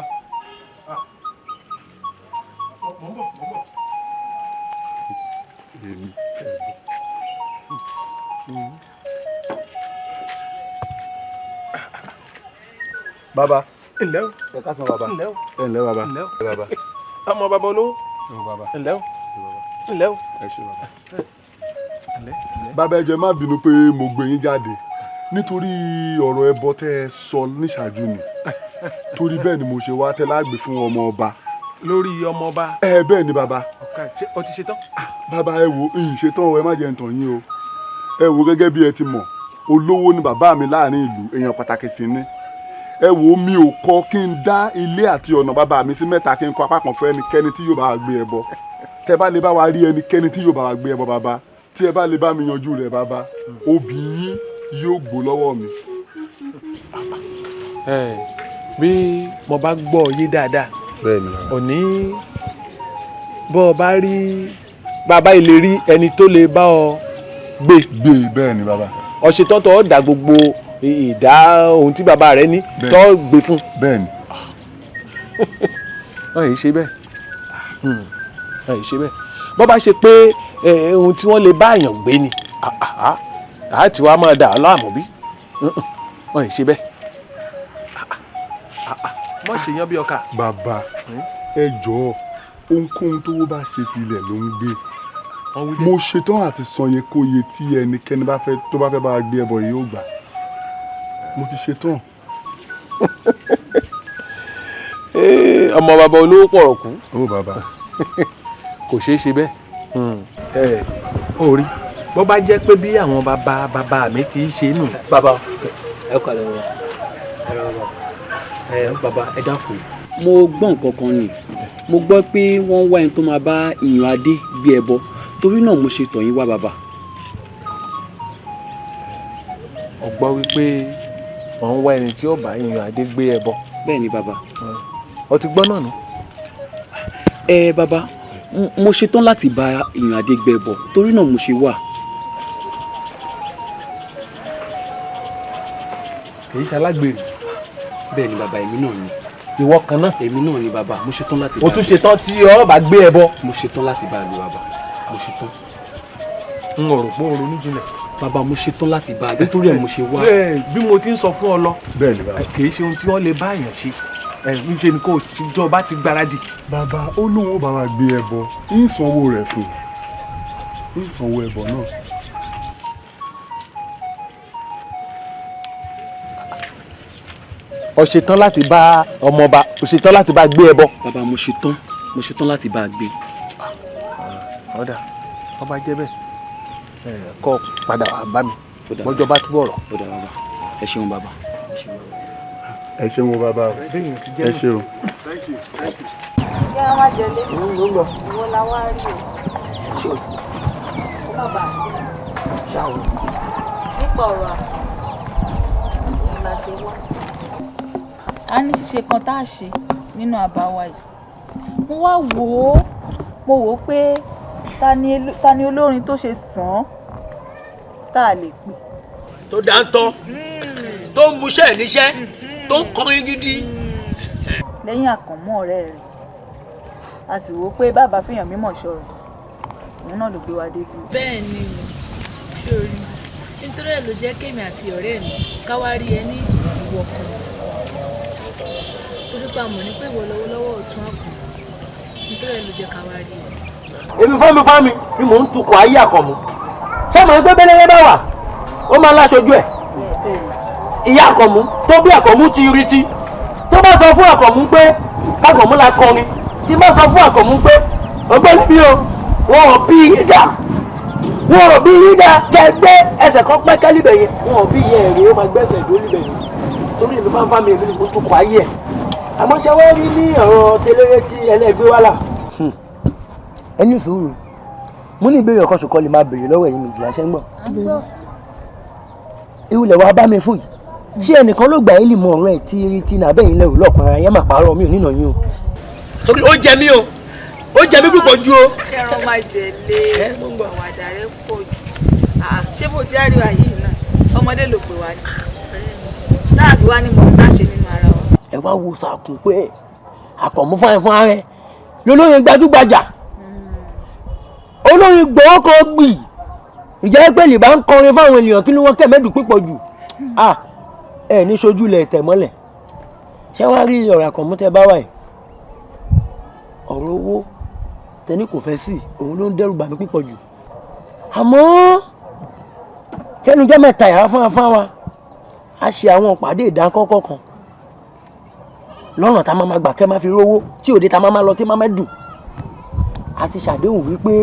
bàbá ǹlẹ́ o ẹ ká san bàbá ǹlẹ́ o ǹlẹ́ bàbá ǹlẹ́ o bàbá ọmọ bàbá olówó ǹlẹ́ o ǹlẹ́ o ẹ ṣé bàbá. bàbá ẹ jọ̀ọ́ má bínú pé mo gbé yín jáde nítorí ọ̀rọ̀ ẹbọ tẹ́ ẹ sọ níṣáájú ni torí bẹ́ẹ̀ ni mo ṣe wá tẹ́ lágbè fún ọmọ ọba. lórí ọmọ ọba. bẹ́ẹ̀ ni bàbá. o ti ṣetán. bàbá ẹ wo ìyìn ṣetán ẹ má jẹ́ ntàn yín o ẹ wo gẹ́gẹ́ bí ẹ ti mọ̀ olówó ni bàbá mi láàrin ìlú èèyàn pàtàkì sí ni ẹ wo mi ò kọ̀ kí n dá ilé àti ọ̀nà bàbá mi sí mẹ́ta kí n kọ́ apá kan fún ẹnikẹ́ni tí yóò bá wa gbé ẹbọ tẹ́ bá lè bá wa rí ẹnikẹ́ni tí yóò bá wa gbé ẹbọ bàbá tí ẹ bá lè bá mi yanjú rẹ̀ bàbá obì yín yóò gbó lọ́wọ́ mi. bí mo bá gbọ́ yé dáadáa òní bọ́ ọ bá rí bàbá ilé rí ẹni tó lè bá ọ gbé. bẹ́ẹ̀ ni bàbá. ọ̀ṣetán tó dà gbogbo ìdá ohun tí bàbá rẹ ní tó gbé fún. bẹ́ẹ̀ ni. wọ́n yìí ṣe bẹ́ẹ̀ wọ́n yìí ṣe bẹ́ẹ̀ bọ́ bá ṣe pé ohun tí wọ́n lè bá àyàn gbé ni àti wàá máa dà á láàmú bí wọ́n yìí ṣe bẹ́ẹ̀ mọ̀ ṣe yan bí ọkà. bàbá ẹ jọ̀ọ́ ohunkóhun tó wó bá ṣe tilẹ̀ ló ń gbé mo ṣetán àti san yẹn kó iye tí ẹnikẹ́ni tó bá fẹ́ bá gbé ẹbọ yìí yóò gbà mo ti ṣetán. ọmọ bàbá olówó pọ̀rọ̀kú. ó bàbá. kò ṣeé ṣe bẹ́ẹ̀. ó rí bó bá jẹ́ pé bí àwọn bàbá mi ti ṣe nù. bàbá ẹ kọ́ àlọ́ bàbá ẹ dákun. mo gbọ́ nǹkan kan ni mo gbọ́ pé wọ́n wá ẹni tó máa bá ìyàn adé gbé ẹbọ torí náà mo ṣe tọ̀ yín wá bàbá. ó gbọ́ wípé wọ́n ń wá ẹni tí ó bá ìyàn adé gbé ẹbọ. bẹ́ẹ̀ ni bàbá. ó ti gbọ́ náà nù. bàbá mo ṣetán láti bá ìyàn adé gbé ẹbọ torí náà mo ṣe wá. kì í ṣe alágbèrè. bẹ́ẹ̀ ni bàbá èmi náà ni. ìwọ kan náà. èmi náà ni bàbá mo ṣetán láti bá. o tún ṣetán tí ọ bá gbé ẹbọ. mo ṣetán láti bá gbé bàbá mo ṣetán. n ò rò pé o ronú jinlẹ̀. bàbá mo ṣetán láti bá a nítorí ẹ̀ mo ṣe wá. bí mo ti ń sọ fún ọ lọ. bẹ́ẹ̀ ni bàbá. kì í ṣe ohun tí wọ́n lè bá èèyàn ṣe níṣẹ́ ni kò jọba ti gbáradì. bàbá ó lóun ó bá wa gbé ẹbọ ń sanwó rẹ̀ fún ń sanwó ẹbọ náà. ó ṣetán láti bá ọmọọba ó ṣetán láti bá gbé ẹbọ. bàbá mo ṣetán láti bá a gbé. ọ̀dà ọba jẹ́ bẹ́ẹ̀ kọ́ padà wá bá mi mọ́jọ́ bá túbọ̀ rọ̀. ọ̀dà bàbá ẹ ṣeun bàbá ẹ ṣeun bàbá ẹ ṣeun. kí a má jẹ lé ìwọ la wá rí o ó má bàa sí nípa ọ̀rọ̀ àfọ̀ la ṣe wá. a ní ṣíṣe kan tá a ṣe nínú àbá wa yìí mo wá wò ó pé ta ni olórin tó ṣe sàn án tá a lè pè. tó dáńtọ́ tó ń muṣẹ́ níṣẹ́ tó ń kọrin gidi. lẹ́yìn àkànmú ọ̀rẹ́ rẹ̀ a sì wò ó pé bàbá fìyàn mímọ̀ ṣọ̀rọ̀ òun náà ló gbé wa débi. bẹ́ẹ̀ ni o sórí nítorí ẹ̀ ló jẹ́ kémi àti ọ̀rẹ́ mi káwá rí ẹ ní ìwọ kan torí pé a mọ̀ ní pé ìwọ lọ́wọ́lọ́wọ́ ọ̀tún àkùn nítorí ẹ̀ ló jẹ́ káwá rí ẹ. èmi fámi ni mò ń tukọ̀ ayé àkànmú ṣé màá gbé bẹ́lẹ́rẹ́ bá wà ó máa láṣojú ẹ̀ ìyá àkànmú tó bí àkànmú ti rí tí tó bá sọ fún àkànmú pé àkànmú la kọrin tí bá sọ fún àkànmú pé ọgbẹ́ni bí o wọn ò bí yín dá wọn ò bí yín dá kẹgbẹ́ ẹsẹ̀ kan pẹ́ kálíbẹ̀ yẹn wọn ò bí yẹn èrè ó máa gbẹ́sẹ̀ dólíbẹ̀ yẹn torí èmi máa ń fámi èmi ni mo tukọ̀ ayé ẹ̀ àmọ́ ṣe wọ́n rí ní ọ̀rọ̀ tẹ́lẹ̀rẹ́ tí ẹlẹ́gbẹ́ wà là. ẹni sùúrù mo ní ìbéèrè ọkọ ṣùkọ́ lè máa béèrè lọ́wọ́ ẹ̀yin méjìlá ṣẹ́ ń gbọ́. ìwúlẹ̀ wa bá mi fún yìí ṣé ẹnìkan ló gbà yín lè mọ ọ̀rọ̀ ẹ̀ tí rí tí nàbẹ́ yín lẹ́rù lọ́ọ̀kan ara yẹn máa pààrọ̀ mi ò nínà yín o. torí ó jẹ mí o ó jẹ mí púpọ̀ ju o. ẹran máa jẹ lé àwàdà rẹ pọ̀ jù ṣé bó ti àríwá yìí náà ọmọdé ló pè wá ní láàbí wá ní mọ̀ tá a ṣe nínú ara wa. ẹ wá wo sàkún pé àkànmú fún ara ẹ lolóyin gbajúgbajà olóyin gbowó kan gbì ìjẹ́ pé lè bá ń kọrin fáwọn ènìyàn kí ni wọ́n kẹ̀mẹ́dùn pípọ̀ jù ẹ ní sojú ilẹ̀ tẹ̀ mọ́lẹ̀ ṣé wàá rí ọ̀rọ̀ àkànmú tẹ bá wà yìí ọ̀rọ̀ owó tẹni kò fẹ́ sí òun ló ń dẹ́rù bà mí pípọ̀ jù àmọ́ kẹ́nujọ́ mẹ́ta yàrá fún wa a ṣe àwọn ìpàdé ìdánkọ́kọ́ kan lọ́nà tá a máa gbà kẹ́ máa fi rówó tí òde tá a máa lọ tí máa dùn a ti ṣàdéhùn wípé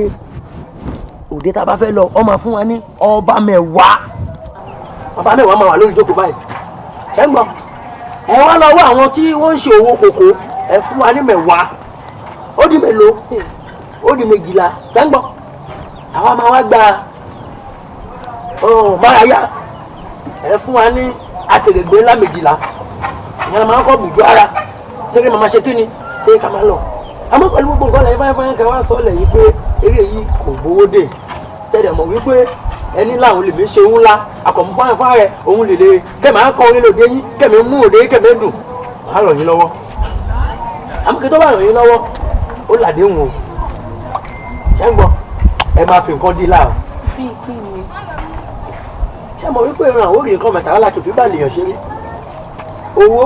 òde tá a bá fẹ́ lọ ọ máa fún wa ní ọba mẹ́wàá máa wà lórí ìjókòó báyìí ẹ gbọ́ ẹ wá lọ wá àwọn tí wọ́n ń ṣe owó kòkó ẹ fún wa ní mẹ́wàá ó di mélòó ó di méjìlá ẹ gbọ́ àwa máa wá gba márayá ẹ fún wa ní akèrègbè ńlá méjìlá ìyẹn máa ń kọ́ bùjú ara tẹ́lẹ̀ máa ṣe kí ni tẹ́lẹ̀ ká máa lọ àmọ́ pẹ̀lú gbogbo nǹkan lẹ́yìn fáyẹ́fáyẹ́ kẹ́ wá sọ lẹ́yìn pé eré yìí kò gbowó dé tẹ́lẹ̀ mọ̀ wípé ẹni láwọn lè mí ṣe ńlá àkọ́mú fáyẹ́fáyẹ́ òun lè kẹ́ máa kọ́ orin lòdì yín kẹ́ mi mú òde kẹ́ mi dùn máa ràn yín lọ́wọ́ àmọ́ kí tó bá ràn yín lọ́wọ́ ó làdéhùn o ṣé ń gbọ́ ẹ máa fi nǹkan dí láà ṣé mo wípé ìran àwọn òrìǹ kan mẹ́ta láti fi bá lèèyàn ṣeré owó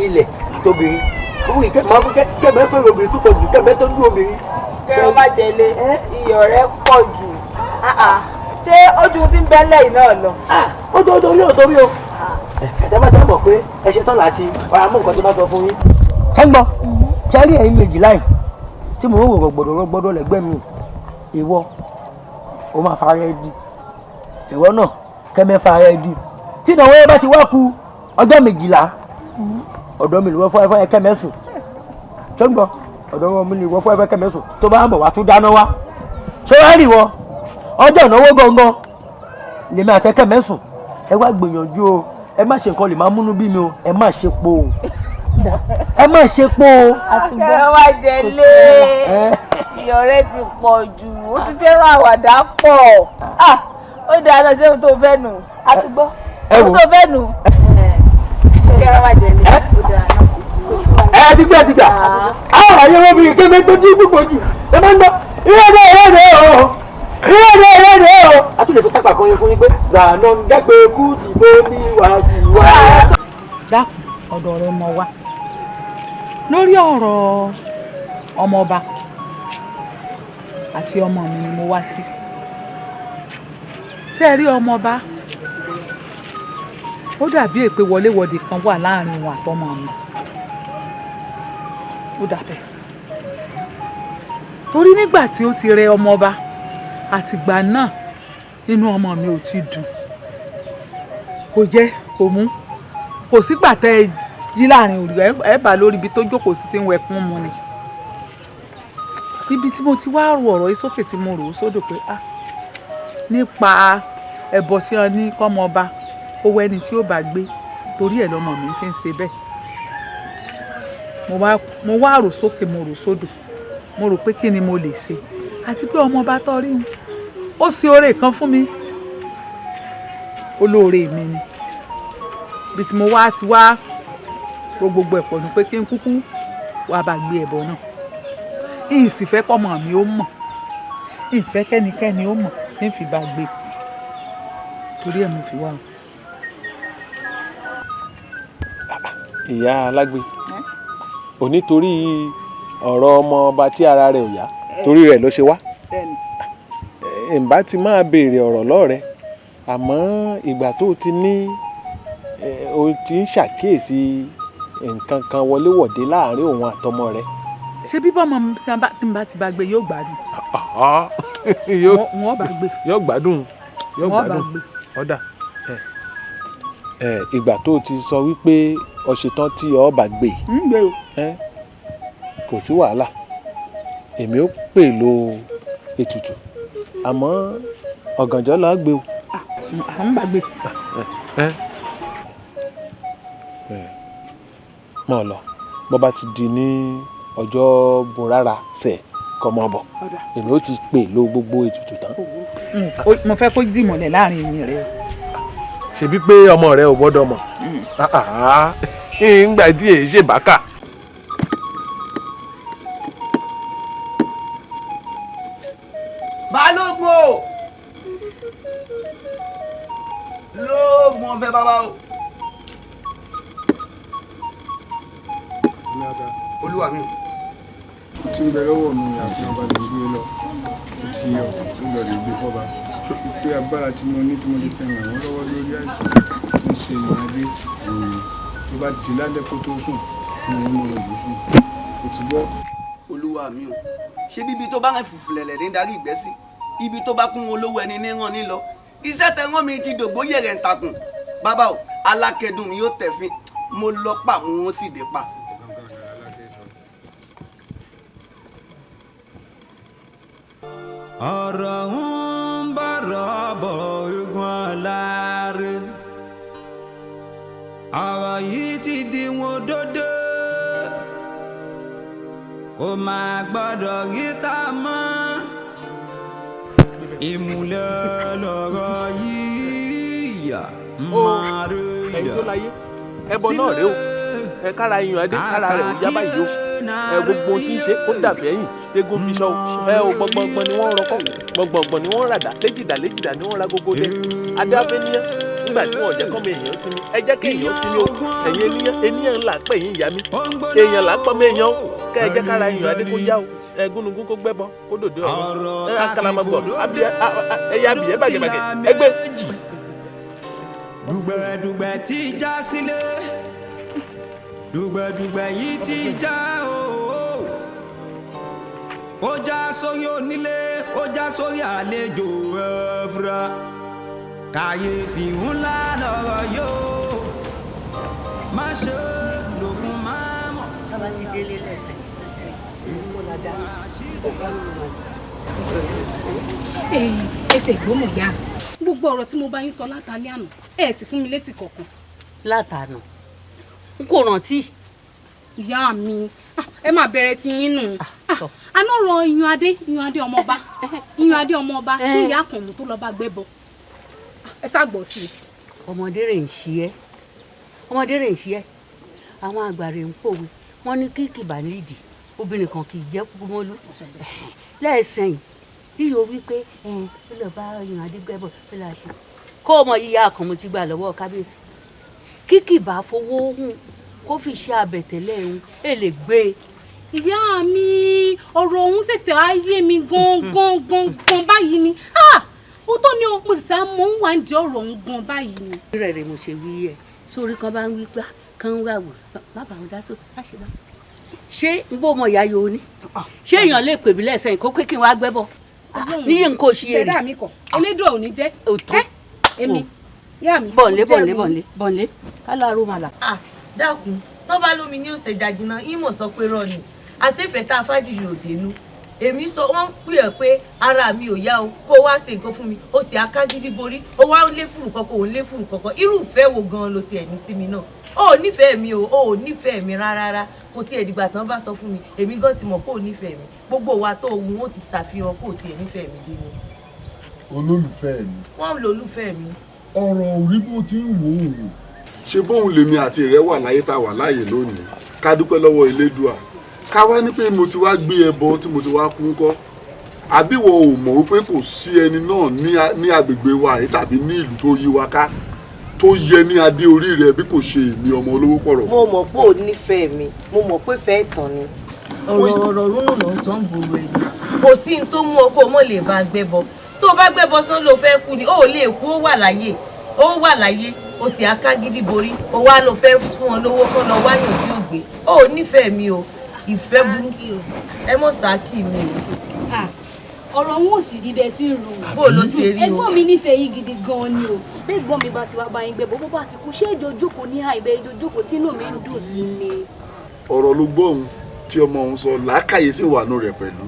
ilẹ̀ àtòbìnrin òun kẹ́mẹ́ fẹ́ràn obìnrin púpọ̀ jù kẹ́mẹ́ tó dúró obìnrin. kẹ́ ọ má jẹlé iyọ̀ rẹ pọ̀ jù ṣé ojú tí ń bẹ́lẹ̀ yìí náà lọ. ó tó torí ò torí o ẹ̀tẹ́ bá tẹ́ mọ̀ pé ẹ ṣe tán láti fara mọ́ nǹkan tó bá sọ fún yín. ṣé ń gbọ́ ṣé rí ẹ̀yin méjìlá yìí tí mò ń wò rọ̀gbọ̀dọ̀ lẹ́gbẹ́ mi ìwọ ó máa fara ẹ di ìwọ náà kẹ́mẹ́ fara ẹ di tí ìnáwó yẹn bá ti wá ku ọjọ́ méjìlá ọ̀dọ́ mi lè wọ́ fún ẹ kẹ́mẹ́sùn ṣé ń gbọ́ ọ̀dọ́ mi lè wọ́ fún ẹ kẹ́mẹ́sùn tó bá ń bọ̀ wá tún dáná wá ṣé wàá rí wọ ọjọ́ ìnáwó gangan lèmi àti kẹ́mẹ́sùn ẹ wá gbìyànjú o ẹ má ṣe nǹkan lè má múnú bí mi o ẹ má ṣe po o ẹ má ṣe po o. akẹ́rọ wá jẹ lé iyọ̀ rẹ ti pọ̀ jù ó ti fẹ́ràn àwàdà pọ̀ ó dáa náà ṣé ohun tó fẹ́ nù àti gbọ́ ohun tó fẹ́ nù akẹ́rọ wá jẹ lé ó dáa náà. ẹ ti gbà àwọn àyè wọn bí kéde tó dín púpọ̀ jù ẹ máa ń gbọ́ ìrẹ́dẹ̀ o a tún lè fi tápà kan yẹn fún yín pé lànà dẹ́gbẹ́ kú ti bó ní wá. dákun ọ̀dọ̀ rẹ mọ wá lórí ọ̀rọ̀ ọmọọba àti ọmọ mi ni mo wá sí ṣé ẹ rí ọmọọba ó dàbí èpè wọléwọ̀de kan wà láàrin wọn àtọmọ mi ó dàbẹ̀ torí nígbà tí ó ti rẹ ọmọọba àtìgbà náà nínú ọmọ mi ò ti dùn kò jẹ kò mú kò sígbà tẹ ẹ jí láàrin òrì ẹ bá lórí ibi tó jókòó sí ti ń wẹkún mu ni ibi tí mo ti wá rò ọ̀rọ̀ yìí sókè tí mo rò ó sódò pé nípa ẹbọ tí wọn ní kọ́mọba ó wẹ́ni tí ó bá gbé torí ẹ̀ lọ́mọ mi fi ń ṣe bẹ́ẹ̀ mo wá rò sókè mo rò sódò mo rò pé kí ni mo lè ṣe àti pé ọmọọba tó rí wọn ó ṣe oore kan fún mi olóore mi ni bí tí mo wá ti wá gbogbo ẹ̀pọ̀ ní pé kí n kúkú wá bá gbé ẹbọ náà ìyìn sì fẹ́ kọ́mọ mi ó mọ̀ ìfẹ́ kẹ́nikẹ́ni ó mọ̀ ní fi bá gbé torí ẹ̀ mo fi wá. ìyá alágbe òní torí ọ̀rọ̀ ọmọ ọba tí ara rẹ̀ ò yá torí rẹ̀ ló ṣe wá ǹbá ti máa béèrè ọ̀rọ̀ lọ́rẹ̀ àmọ́ ìgbà tó ti ní o ti ń ṣàkíyèsí nǹkan kan wọléwọ̀de láàrin òun àtọmọ rẹ̀. ṣé bí bọ́mọ tí n bá ti bá gbé yóò gbádùn. wọ́n bá gbé. yóò gbádùn ọ̀dà ìgbà tó ti sọ wípé ọ̀ṣetán tí ọ bá gbé kò sí wàhálà èmi ó pèlò ètùtù àmọ́ ọ̀gànjọ́ la gbé o. à ń bá gbé. mọ̀ ọ́ lọ bó bá ti di ní ọjọ́ bùrárà sẹ̀ kọ́ mọ́ bọ̀ èmi ó ti pèlò gbogbo ètùtù tán. mo fẹ́ kó dìmọ̀lẹ̀ láàrin mi rẹ. ṣebí pé ọmọ rẹ ò gbọ́dọ̀ mọ̀ ńgbà tí èyí ṣe bákà. balógun o lóògùn ọ̀fẹ́ bàbá o. olúwa mi. tí ń bẹ lọ́wọ́ mi àfihàn ọba lè gbé lọ tí ń lọ lè gbé fọ́ba pé agbára tí mo ní tí mo lè fẹ́ ràn wọ́n lọ́wọ́ lórí àìsàn tó ń ṣe ìrìnàjò tó bá di lálẹ́ kó tó sùn ní wọ́n mọ̀ lọ́gbọ̀n fún kò ti gbọ́. olúwa mi o ṣé bíbi tó bá ń fùfù lẹ̀lẹ̀ ní darí ìgbẹ́ sí ibi tó bá kún olówó ẹni ní ràn ní lọ iṣẹ́ tẹ̀wọ́n mi ti dògbó yẹ̀rẹ̀ ń takùn bàbá o alákẹ́dùn mi yóò tẹ̀fín mo lọ pa àwọn sì dé pa. ọ̀rọ̀ ń bọ̀rọ̀ bọ̀ igun ọ̀láre ọ̀rọ̀ yìí ti di wọn dódó kò máa gbọ́dọ̀ rí ta mọ́ ìmùlẹ̀ lọ̀rọ̀ yìí yà máa rí yà ẹbọ náà rèé o ẹ kára iyùn adé kára rẹ ò yá báyìí o ẹ gbogbo ohun tí ń ṣe ó dàbí ẹ̀yìn eégún fi sọ ẹ o gbọngbọngbọn ni wọ́n rọkọ gbọngbọngbọn ni wọ́n ràdà léjìdá ni wọ́n ra gógó dé adé afẹniyàn nígbà tí wọ́n jẹ́ kọ́mọ èèyàn sinmi ẹ jẹ́ kí èèyàn sinmi o ẹ̀yin ènìyàn ńlá pé yín ìyá mi èèyàn là ń pọ́ mọ́ èèyàn o kẹ́ ẹ jẹ́ kára iyùn adé kó yá o ẹ gúnugún kó gbẹ́bọ kó dòde ọ̀rọ̀ ẹ akálamagbọ̀ ẹyẹ abìyẹ́ bàgẹ́bàgẹ́ ẹgbẹ́. dùgbẹ̀dùgbẹ̀ tí já sílé dùgbẹ̀dùgbẹ̀ yìí ti já o ó já sórí onílé ó já sórí àlejò ẹ̀fúra kàyéfì ńlá lọ̀rọ̀ yóò má ṣe lògùn má mọ̀. bàbá ti délé lẹ́sẹ̀ kó ládà ẹ tẹ̀ gbọ́mọ̀ yá gbogbo ọ̀rọ̀ tí mo bá yín sọ látàlẹ́ àná ẹ sì fún mi lésì kankan. látànà n kò rántí. ìyá mi ẹ máa bẹ̀rẹ̀ sí yín nù àná rọ iyùn adé ọmọọba tí ìyá àkànmú tó lọ́ọ́ bá gbẹ́bọ ẹ ṣàgbọ̀ sí i. ọmọdé rẹ̀ ń ṣí ẹ́ àwọn àgbà rẹ̀ ń pòwe wọ́n ní kí kìbà nídìí obìnrin kan kì í jẹ́ kúmọ́lú lẹ́ẹ̀sẹ̀yìn yíyọ wípé ó lọ bá iyùn adé gbẹ́bọ tó la ṣe kó ọmọ yíyá àkànmú ti gbà lọ́wọ́ kábíyèsí kí kìbà fowó hùn kó fi ṣe àbẹ̀tẹ̀lẹ̀ ẹ̀hún ẹ lè gbé e. ìyá mi ọ̀rọ̀ ọ̀hún ṣẹ̀ṣẹ̀ wá yé mi gan báyìí ni ó tó ní mo sì sá mọ́ ń wá ń di ọ̀rọ̀ ọ̀hún gan báyìí ni. rẹ̀ rẹ̀ mo ṣe wí ẹ̀ sórí kan bá ń wí gbá kan ń wá wò bàbá àwọn dáṣọ láṣẹ bá. ṣé n bó mọ ìyá yòó ni ṣé èèyàn lè pè mí lẹ́sẹ̀ kó pé kí n wá gbẹ́bọ̀ níyì n kò ṣe èrè. ṣẹ̀dá mi kọ̀ elédùn ò ní jẹ́ èmi ìyá mi. bọ̀nlé kálárò màlà. dákun tó bá lómi ní òsè jàjìnà ìmọ̀ sọ pé rọ ni àṣefẹ́ tá a fájìrì òde nu èmi sọ wọ́n pè ẹ́ pé ara mi ò yá o kó wá ṣe nǹkan fún mi ó sì akágídí borí ó wá lé fùrù kọ̀kọ̀ òun lé fùrù kọ̀kọ̀ irúfẹ́ wo gan-an ló tiẹ̀ ní sí mi náà ó nífẹ̀ẹ́ mi o ó nífẹ̀ẹ́ mi rárá kò tiẹ̀ dìgbà tí wọ́n bá sọ fún mi èmi gan ti mọ̀ pé ó nífẹ̀ẹ́ mi gbogbo wa tó ohun ó ti ṣàfihàn pé ó tiẹ̀ nífẹ̀ẹ́ mi dé ni. olólùfẹ́ mi. wọ́n ń lo olólùfẹ́ mi. ọ̀rọ̀ orí bó ti ń wò ó ṣe bóun lèmi àti rẹ wà láyé tá a wà láàyè lónìí ká dúpẹ́ lọ́wọ́ Elédùà ká wá ní pé mo ti wá gbé ẹbọ tí mo ti wá kú ńkọ́ àbí wo ò mọ̀ wípé kò sí ẹni náà ní agbègbè wa yìí tàbí ní ìlú tó yí wa ká tó yẹ ní adé orí rẹ bí kò ṣe èmi ọmọ olówó pọ̀rọ̀. mo mọ̀ pé ò nífẹ̀ẹ́ mi mo mọ̀ pé fẹ́ tán ni. ọ̀rọ̀ rúnù ló ń sọ ń gbòòrò ẹ̀ kò sí ní tó mú ọ kó o mọ̀ lè bá gbẹ́bọ tó o bá gbẹ́bọ sán ló fẹ́ kú ni ó lè kú ó wà láyé o sì akágídí borí o wá lọ fẹ́ fún ọ lówó kán lọ wáyàn tí ò gbé ó nífẹ̀ẹ́ mi o ìfẹ́ burúkú ẹ mọ̀ sáàkì mi o. ọ̀rọ̀ wọn ò sì rí bẹ́ẹ̀ tí ń rò ó. bó ló ṣe rí o. ẹ̀gbọ́n mi nífẹ̀ẹ́ yín gidi gan-an ni o bí ẹ̀gbọ́n mi bá ti wá bá yín gbé bó bá ti kú ṣé ìjọjókòó ní àìbẹ́ ìjọjókòó tí inú mi ń dùn sí ni. ọ̀rọ̀ ló gbọ́ òun tí ọmọ òun sọ làákàyè sì wà nù rẹ̀ pẹ̀lú.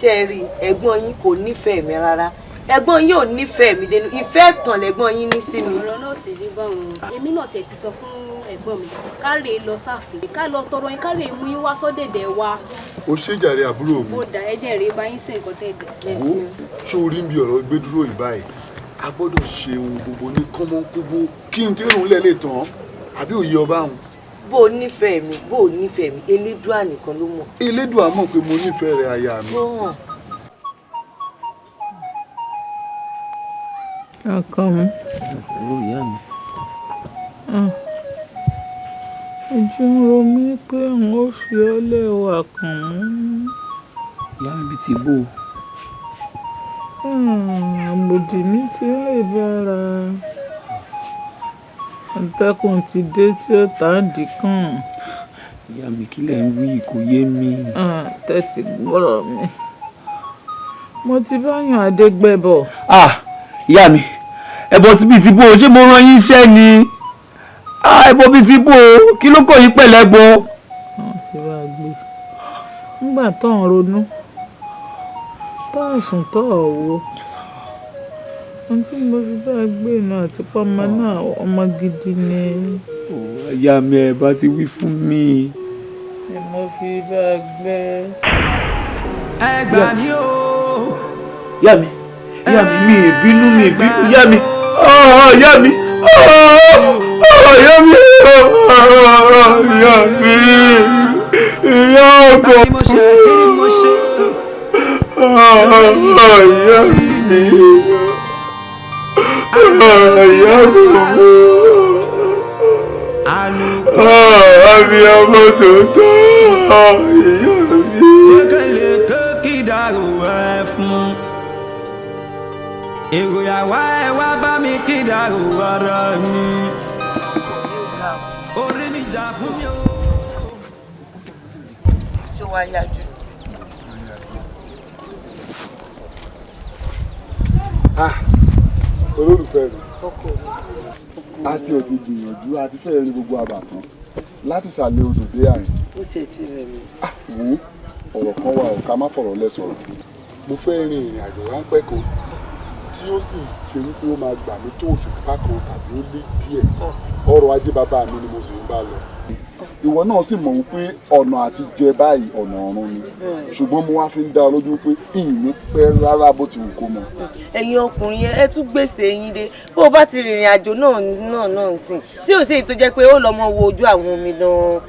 ṣé ẹ rí ẹ̀gbọ́n yín kò nífẹ̀ẹ́ mi rárá ẹ̀gbọ́n yín ò nífẹ̀ẹ́ mi dénú ìfẹ́ ẹ̀tàn lẹ̀gbọ́n yín ní sí mi. ọ̀rọ̀ náà sì rí báwọn èmi náà tẹ̀ ti sọ fún ẹ̀gbọ́n mi káre lọ sáfì ká lọ tọrọ yín káre mú yín wá sọ́dẹ̀dẹ̀ wa. o ṣe jàre àbúrò mi. ó dà ẹ̀jẹ̀ rẹ̀ bá yín sí nǹkan tẹ̀ wo ṣé orí ń bi ọ̀rọ̀ gbé dúró yìí báyìí a gbọ́dọ̀ ṣe ohun gbogbo ní kọ́mọ́nkóbó kí n tí ìrùn lẹ̀ lè tán àbí òye ọba àwọn. bó o nífẹ̀ẹ́ mi elédùà nìkan ló mọ̀. elédùà mọ̀ pé mo nífẹ̀ẹ́ rẹ̀ aya mi. ọkọ mi. ó ìyá mi. ojú ń ro mí pé n ó fi ọ́ lẹ́wọ̀ àkànmú. ìyá mi bíi ti bó. àbòdì mi ti lè bára àtẹkùn ti dé tí ó tà á dì kàn. ìyá mi kí lẹ̀ ń wí kò yé mi. tẹ́tí gbọ́rọ̀ mi mo ti báyàn adégbẹ́bọ̀. ìyá mi ẹbọ tí bíi ti bó ṣé mo rán yín iṣẹ́ ni ẹbọ bíi ti bó kí ló kọ yín pẹ̀lẹ́ bọ. ṣé wàá gbé nígbà tó ń ronú tó ń sùn tó ò wo ohun tí mo fi bá gbé náà àti pọ́nmọ náà ọmọ gidi ni. ìyá mi ẹ bá ti wí fún mi. ni mo fi bá gbé. ẹ gbà mí o. ìyá mi mi ìbínú ìyá mi ìyá mi ìyá mi ìyá ọkọ ìyá mi ìyá àmì ọmọ tòótọ́ ìyá mi. lékeleke kí dàrú ẹ fún èrò yàwá ẹ wá bá mi kí dàrú ọ̀rọ̀ mi orí mi jà fún mi o. ṣé wàá yájú. olólùfẹ́ rẹ̀ àti ò ti gbìyànjú àti fẹ́ẹ́ rí gbogbo àbàtàn láti sàlẹ̀ odò dé àárín. ó tiẹ̀ ti rẹ̀ mí. wo ọ̀rọ̀ kan wà ká má fọ̀rọ̀ lẹ̀ sọ̀rọ̀ mo fẹ́ rin ìrìn àjò ráńpẹ́ kan tí ó sì ṣe wípé ó máa gbà mí tó oṣù kan tàbí ó lé díẹ̀ ọrọ̀ ajé bàbá mi ni mo sì ń bá lọ. ìwọ náà sì mọ̀ wípé ọ̀nà àti jẹ báyìí ọ̀nà ọ̀run ni ṣùgbọ́n mo wá fi ń dá ọ lójú pé ìní pẹ́ rárá bó ti wù kó mọ. ẹ̀yin ọkùnrin ẹ tún gbèsè yín dé bó o bá ti rìnrìn àjò náà sìn tí ò sí èyí tó jẹ́ pé ó lọ́mọ wo ojú àwọn omidan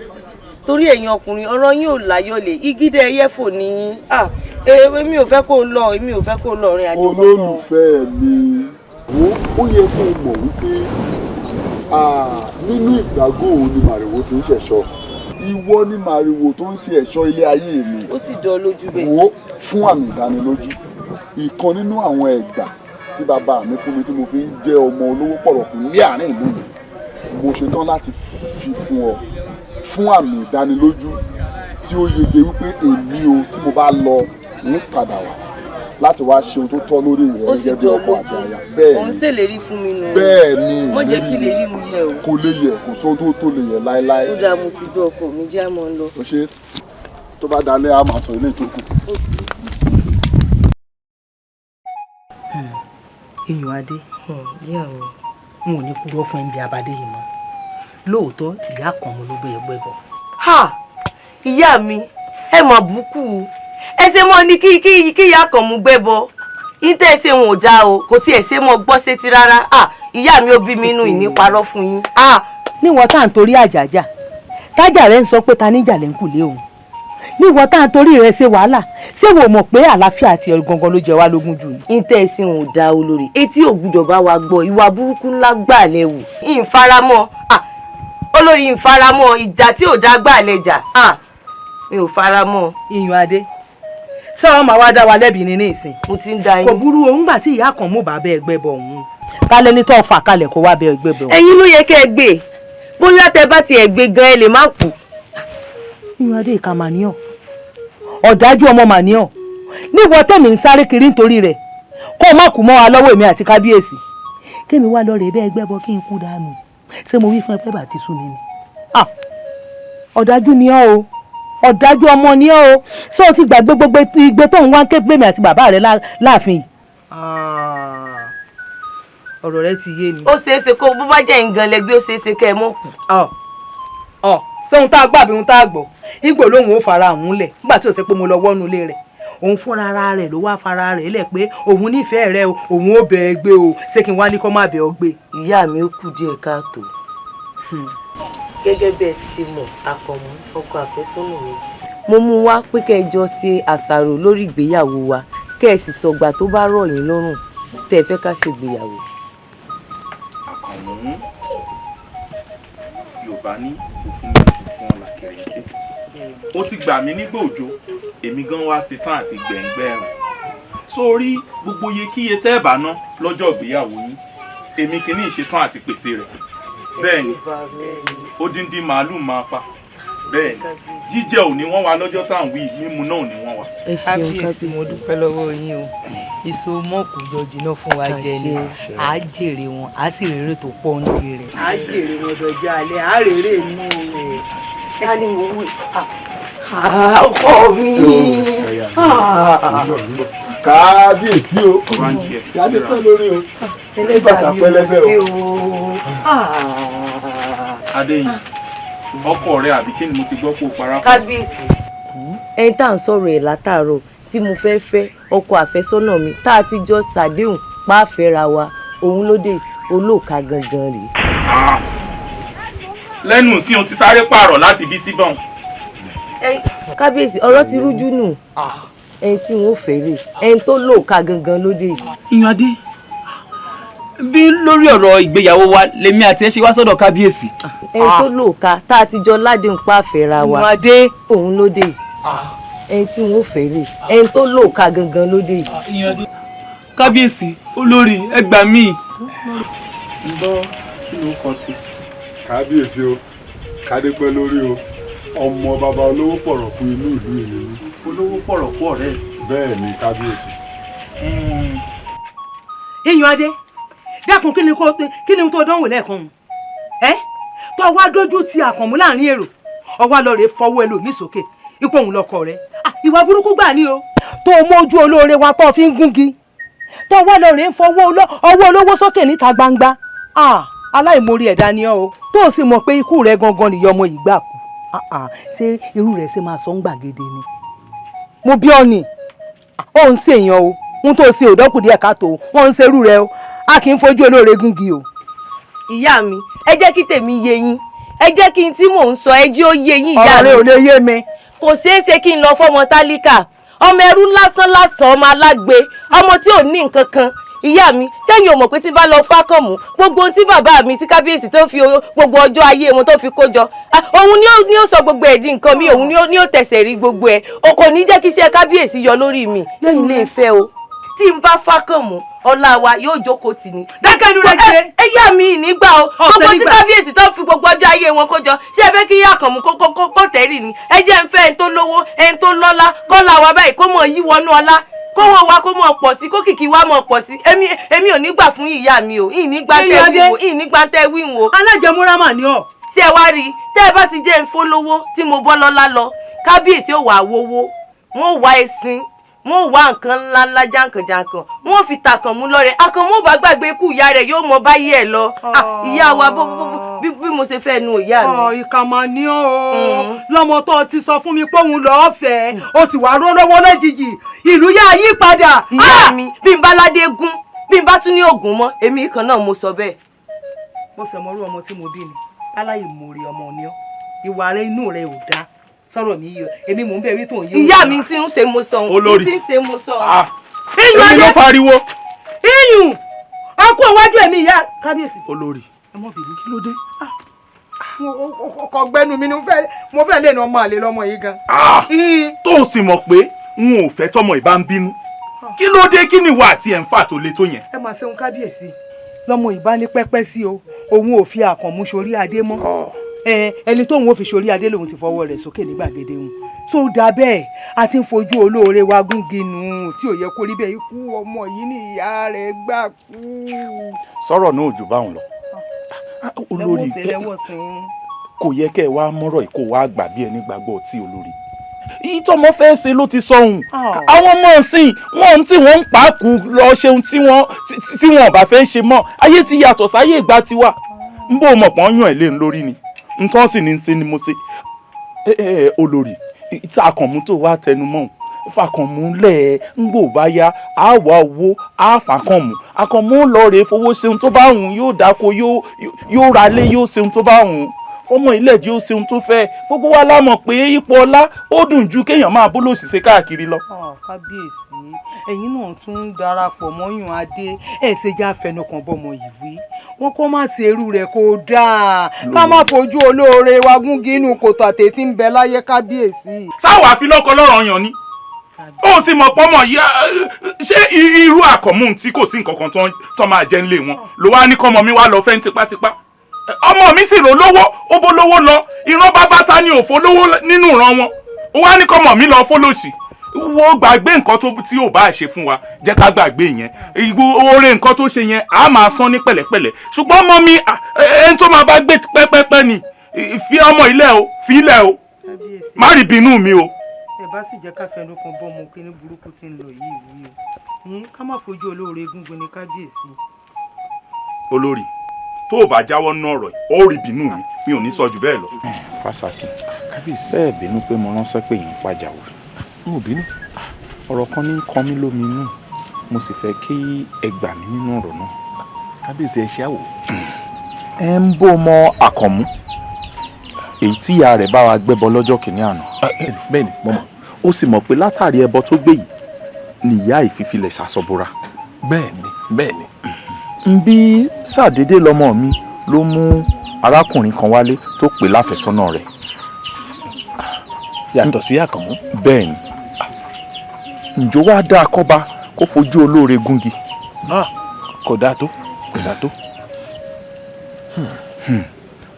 torí ẹ̀yin ọkùnrin ọ̀rọ̀ yín ò láyọ̀lẹ̀ igídé ẹyẹ́fò ní yín èmi ò fẹ́ kó o lọ rìn àjò kankan. olólùfẹ́ mi ó yẹ kó o mọ̀ wípé nínú ìgbàgbọ́ òun ni màrìwò ti ń ṣẹ̀ṣọ́ ìwọ ni màrìwò tó ń ṣe ẹ̀ṣọ́ ilé ayé mi. ó sì dán lójú bẹ́ẹ̀. wo fún àmì ìdánilójú ìkan nínú àwọn ẹ̀gbà tí bàbá mi fún mi tí mo fi ń jẹ́ ọmọ olówó pọ̀rọ̀kù ní àárín ìlú mi mo ṣetán láti fi fún ọ fún àmì ìdánilójú tí ó yege wípé èmi o tí mo bá lọ ní padà wá láti wá ṣe ohun tó tọ́ lórí rẹ̀ gẹ́gẹ́ bí ọkọ àti aya. bẹ́ẹ̀ ni òun ṣèlérí fún mi nù. bẹ́ẹ̀ ni mo jẹ́ kí lè rí mi yẹ o. kò lè yẹ kò sóhun tó lè yẹ láéláé. ó dáa mo ti gbé ọkọ mi jẹ́ àmọ́ lọ. ó ṣe tó bá dalẹ̀ a máa sọ ilé ìtókù. èèyàn adé n ò ní kúrò fún ibi abadé yìí mọ́ lóòótọ́ ìyá kan mo ló gbé ẹgbẹ́ bọ̀. ìyá mi ẹ mọ̀ búkú ẹ ṣe mọ́ ní kí ìyá kan mú gbẹ́ bọ ìtẹ́ ẹ ṣe wọn ò dáa o kò tiẹ̀ ṣe mọ́ gbọ́ sétí rárá ìyá mi ò bí mi inú ìníparọ́ fún yín. níwọ̀n tá à ń torí àjàjà tájà rẹ̀ ń sọ pé ta níjà lẹ́ ń kù lé òun ní ìwọ tá à ń torí rẹ ṣe wàhálà ṣé wò mọ̀ pé àlàáfíà àti ẹ̀rù gangan ló jẹ wá lógún jù ni. ìtẹ̀sìn ò da olórí etí ò gbúdọ̀ bá wa gbọ́ ìwà burúkú ńlá gbà lẹ́wù. ìfaramọ́ olórí ìfaramọ́ ìjà tí ò dá gbà lẹ́jà mi ò faramọ́. iyùn adé ṣé wọn máa wá dá wa lẹ́bi ní ìsìn. mo ti ń da yín. kò burú òun gbà tí ìyá kan mú bàbá ẹgbẹ́ bọ̀ òun. kálẹ̀ ní tó fà kalẹ̀ kó wá bẹ ẹgbẹ́ bọ̀. ẹ̀yin ló yẹ kẹ́ ẹ gbé bóyá tẹ bá tiẹ̀ gbé gan ẹ lè má kú. iyùn adé ìka màníọ̀ ọ̀dájú ọmọ màníọ̀ níwọ tẹ̀mí ń sáré kiri nítorí rẹ̀ kó o má kú mọ́ wa lọ́wọ́ èmi àti kábíyèsí kémi wá lọ rè bẹ́ẹ̀ ẹgbẹ́ bọ kí n kú dànù ṣé mo wí fún ẹ pé bàtí sùn mi ni. ọ̀dájú ni ọ́ o ọ̀dájú ọmọ ni ọ́ o ṣé o ti gbàgbé gbogbo igbe tó ń wá ké gbé mi àti bàbá rẹ láàfin yìí. ọ̀rọ̀ rẹ ti yé mi. ó ṣeé ṣe kó bó bá jẹ́ nǹkan lẹ́gbẹ́ ó ṣeé ṣe kẹ́ ẹ mọ̀ kù. ṣé ohun tá a gbọ́ àbí ohun tá a gbọ́ igbó lòun ò fara òun lẹ̀ nígbà tí ò ṣe pé mo lọ wọ́nú ilé rẹ̀ òun fúnra ara rẹ̀ ló wá fara rẹ̀ lẹ̀ pé òun nífẹ̀ẹ́ rẹ o òun ò bẹ̀ ẹ́ gbé o ṣé kí n wá ní kó má bẹ̀ ọ́ gbé. ìyá mi ó kù díẹ̀ káàtó. gẹ́gẹ́ bí ẹ ti ṣe mọ̀ àkànmú ọkọ àfẹ́sọ́nà mi. mo mú wá pé kẹ́ ẹ jọ ṣe àṣàrò lórí ìgbéyàwó wa kẹ́ ẹ sì sọgbà tó bá rọ̀ yín lọ́rùn tẹ́ ẹ fẹ́ ká ṣe ìgbéyàwó. àkànmú yorùbá ní òfin méjì fún ọ̀la kẹrìnkẹ ó ti gbà mí nígbà òjò èmi gan wá ṣetán àti gbẹ̀ngbẹ́ ẹ̀rùn sórí gbogbo iyekíye tẹ́ ẹ̀ bá ná lọ́jọ́ ìgbéyàwó yín èmi kìíní ìṣetán àti pèsè rẹ̀ bẹ́ẹ̀ ni odindi màálù máa pa bẹ́ẹ̀ ni jíjẹ ò ní wọ́n wá lọ́jọ́ tá à ń wí mímu náà ò ní wọ́n wá. ẹ ṣeun kábíyèsí mo dúpẹ́ lọ́wọ́ yín o èso mọ́ọ̀kù jọ jìnnà fún wa jẹ ni à á jèrè wọn à á sì rèrè tó pọ̀ ní rẹ̀. à á jèrè wọn dọjọ́ alẹ́ à á rèrè inú rẹ̀. ká ní mo wí ọkọ mi. kábíyèsí o yàtọ̀ pẹ́ lórí o bàtà pẹ́lẹ́fẹ́ o. adéyìn ọkọ rẹ àbí kí ni mo ti gbọ́ kó para fún. kábíyèsí ẹni tá à ń sọ̀rọ̀ ẹ̀ látàárọ̀ tí mo fẹ́ fẹ́ ọkọ àfẹ́sọ́nà mi tá a ti jọ ṣàdéhùn pa àfẹ́ra wa òun ló dé olóòka gangan rèé. lẹ́nu sí o ti sáré pààrọ̀ láti bí síbọ̀n. kábíyèsí ọ̀rọ̀ ti rújú nù ẹni tí wọn ò fẹ́ rè ẹni tó lóòka gangan ló dé. ìyànde bí lórí ọ̀rọ̀ ìgbéyàwó wa lèmi àti ẹ ṣe wá sọ́dọ̀ kábíyèsí. ẹni tó lóòka tá a ti jọ ládéhùn pa àfẹ́ra wa òun ló dé ẹni tí wọn ò fẹ́ rè ẹni tó lóòka gangan ló dé. kábíyèsí olórí ẹ gbà mí. gbọ́ kí ló kọ tí. kábíyèsí o kádé pẹ́ lórí o ọmọ bàbá olówó pọ̀rọ̀kú inú ìlú ìlú. olówó pọ̀rọ̀kú ọ̀rẹ́. bẹ́ẹ̀ ni kábíyèsí. iyùn adé dákun kí ni tó dánwò lẹ́ẹ̀kan tó wá dójú ti àkànmú láàrin èrò ọwọ́ lọ rè fọwọ́ ẹ lò ní sókè ipò òun lọkọ rẹ ìwà burúkú gbà ní o tó mójú olóore wa tó fi ń gúngi tó wá lọ rè fọwọ́ ọwọ́ olówó sókè níta gbangba aláìmoore ẹ̀dá ni ọ́ o tó sì mọ̀ pé ikú rẹ gangan nìyọ ọmọ yìí gbà kú ṣé irú rẹ̀ ṣe máa sọ ń gbàgede ni mo bí ọ ni ó ń ṣèyàn o ń tó ṣe òdọ́kù díẹ̀ káàtó wọ́n ń ṣerú rẹ o a kì í fojú olóore gúngi o. ìyá mi ẹ jẹ́ kí tèmi yé yín ẹ jẹ́ kí n tí mò ń sọ ẹ jẹ́ ó yé yín ìyá mi. ọ̀rẹ́ ò lè yé mi. kò ṣeé ṣe kí n lọ fọmọ tálíkà ọmọ ẹrú lásán lásán ọmọ alágbe ọmọ tí ò ní nǹkan kan ìyá mi sẹ́yìn ò mọ̀ pé tí bá lọ fákànmù gbogbo ohun tí bàbá mi tí kábíyèsí tó fi gbogbo ọjọ́ ayé wọn tó fi kó jọ òun ni ó sọ gbogbo ẹ̀ di nǹkan mi òun ni ó tẹ̀sẹ̀ rí gbogbo ẹ̀ o kò ní jẹ́ kí iṣẹ́ kábíyèsí yọ lórí mi lẹ́yìn ilé ìfẹ́ o tí n bá fákànmù ọlá wa yóò jókòó tì ní. dákẹ́nu rẹ jẹ́. ẹyá mi nígbà o gbogbo tí kábíyèsí tó fi gbogbo ọjọ́ ayé wọn kó jọ ṣé ẹ fẹ́ kí Àkànmú kó tẹ̀rì ni ẹ jẹ́ ń fẹ́ ẹni tó lówó ẹni tó lọ́lá kọ́lá wa báyìí kó mọ̀ yí wọnú ọlá kó wọn wá kó mọ̀ pọ̀ sí kó kìkì wá mọ̀ pọ̀ sí èmi ò ní gbà fún ìyá mi o ìnígbà tẹ́ wí wo. alájẹmúra mà ní ọ. ṣé ẹ wá rí i tẹ́ ẹ bá ti jẹ́ ń fólówó tí mo bọ́ lọ́lá lọ kábíyèsí ò wá wowó wọn ò wá ẹṣin wọn ò wá nǹkan ńláńlá jàǹkànjàǹkàn wọn ò fi tàkànmú lọ́rẹ Àkànmú ò bá gbàgbé ikú ìyá rẹ̀ yóò mọ báyìí ẹ̀ lọ ìyá wa bí mo ṣe fẹ́ nu ìyá mi. ìkàmà ni ó lọ́mọ tó ti sọ fún mi pé òun lọ́ọ́ fẹ́ ó sì wá lọ́wọ́ lójijì ìlú yá yí padà. ìyá mi bí n bá ládé gún bí n bá tún ní ògùn mọ́ èmi kan náà mo sọ bẹ́ẹ̀. mo sọ mọ́rú ọmọ tí mo bí ni aláìmoore ọmọ ni ọ́ ìwà rẹ inú rẹ ò dáa sọ̀rọ̀ mi yìí o èmi mò ń bẹ̀ wí tó ń yí. ìyá mi ti ń ṣe mo sọ. olórí ti ń ṣe mo sọ. èmi ló pariwo. iyùn ọkọ iwájú ẹ̀mí ìyá kábíyèsí. olórí ẹ mọ̀ bìbí kí ló dé. ọkọ̀ gbẹ́nu mi ni mo fẹ́ lè nà ọmọ àlè lọ́mọ yìí gan. tó o sì mọ̀ pé n ò fẹ́ tọmọ ìbá ń bínú kí ló dé kí ni ìwà àti ẹ̀ ń fà tó le tó yẹn. ẹ máa ṣeun kábíyèsí lọ́mọ ìbá ní pẹ́pẹ́ sí o òun ò fi àkànmú sórí adé mọ́ ẹni tóun ò fi sórí adé lòun ti fọwọ́ rẹ̀ sókè ní gbàgede òun tó dà bẹ́ẹ̀ a ti ń fojú olóore wa gúngi nù tí ò yẹ kó rí bẹ́ẹ̀ ikú ọmọ yìí ní ìyá rẹ̀ gbà kú. sọ̀rọ̀ náà ò jù báwọn lọ olórí kò yẹ kẹ́ ẹ wá mọ́rọ̀ yìí kó wá gbà bí ẹni gbàgbọ́ tí olórí ìtọ́mọ fẹ́ ṣe ló ti sọ̀hún àwọn ọmọ ọ̀sìn wọn tí wọ́n ń pàákù lọ ṣeun tí wọ́n bá fẹ́ ṣe mọ́ ayé ti yàtọ̀ sáyé ìgbà tiwa ń bò mọ̀ pọ́n yàn ẹ̀ lé ń lórí ni nǹkan sì ní í ṣe ni mo ṣe olórí tí àkànmú tó wá tẹnu mọ́ fàkànmú lẹ̀ ń gbò bá yá á wá owó á fàkànmú àkànmú lọ rèé fowó ṣeun tó bá wùn yóò dáko yóò ralé yóò ṣeun tó bá wùn ọmọ ilẹ̀ yóò ṣeun tó fẹ́ gbogbo wa la mọ̀ pé ipò ọlá ó dùn ju kéèyàn máa bó lòṣìṣẹ́ káàkiri lọ. kábíyèsí ẹ̀yin náà tún ń darapọ̀ mọ́yún adé ẹ̀ ṣe já fẹnukàn bọ́mọ yìí wí wọn kó má ṣe irú rẹ̀ kó dáa ká má fojú olóore wa gúngi inú kòtò àtẹ tí ń bẹ láyé kábíyèsí. sáwọ àfilọ́kọ lọ́rọ̀ yàn ni ó sì mọ̀ pọ́mọ yìí ṣé irú àkọ́mú tí kò sí nǹkan kan tó máa jẹ́ ńlé wọn ló wá ní kọ́mọ mi wá lọ fẹ́ ń tipátipá ọmọ mi sì rò lówó ó bó lówó lọ ìran bàbá ta ni òfò lówó nínú ìran wọn ó wá ní kọ́mọ mi lọ fọlọ́sì wo gbàgbé nǹkan tí ò bá ṣe fún wa jẹ́ ká gbàgbé yẹn oore nǹkan tó ṣe yẹn a máa san ní pẹ̀lẹ́pẹ̀lẹ́ ṣùgbọ́n ọmọ mi ẹni tó máa bá gbé pẹ́pẹ́pẹ́ ni fi ọmọ ilẹ̀ o fi ilẹ̀ o má rí bínú mi o. ẹ bá sì jẹ́ ká fẹnu kan bọ́ ọmọ kíní burúkú tí ń lọ yìí wí o ká má fojú olóore egungun ní kábíyèsí. olórí tó o bá jáwọ́ nínú ọ̀rọ̀ yìí ó rí bínú mi ò ní sọ jù bẹ́ẹ̀ lọ. Fásakí kábíyèsí ẹ̀ bínú pé mo ránṣẹ́ pé yín pàjà wò mo bínú ọ̀rọ̀ kan ní kan mí lómi inú mo sì fẹ́ kí ẹ gbà mí nínú ọ̀rọ̀ náà kábíyèsí ẹ ṣáwò. ẹ ń bó mọ àkànmú èyí tí ìyá rẹ̀ bá wa gbẹ́bọ lọ́jọ́ kìíní àná. bẹ́ẹ̀ni mo mọ̀. ó sì mọ̀ pé látàrí ẹbọ tó gbé yìí ni ìyá ìfifilẹ̀ ṣàṣọbora. bẹ́ẹ̀ni. ń bí sàdédé lọmọ mi ló mú arákùnrin kan wálé tó pè láfẹ́sọ́nà rẹ̀. yàtọ̀ sí àkànmú. bẹ́ẹ̀ni ǹjọ́ wá dá akọ́ba kó fojú olóore gúngi. kò dáa tó kò dáa tó.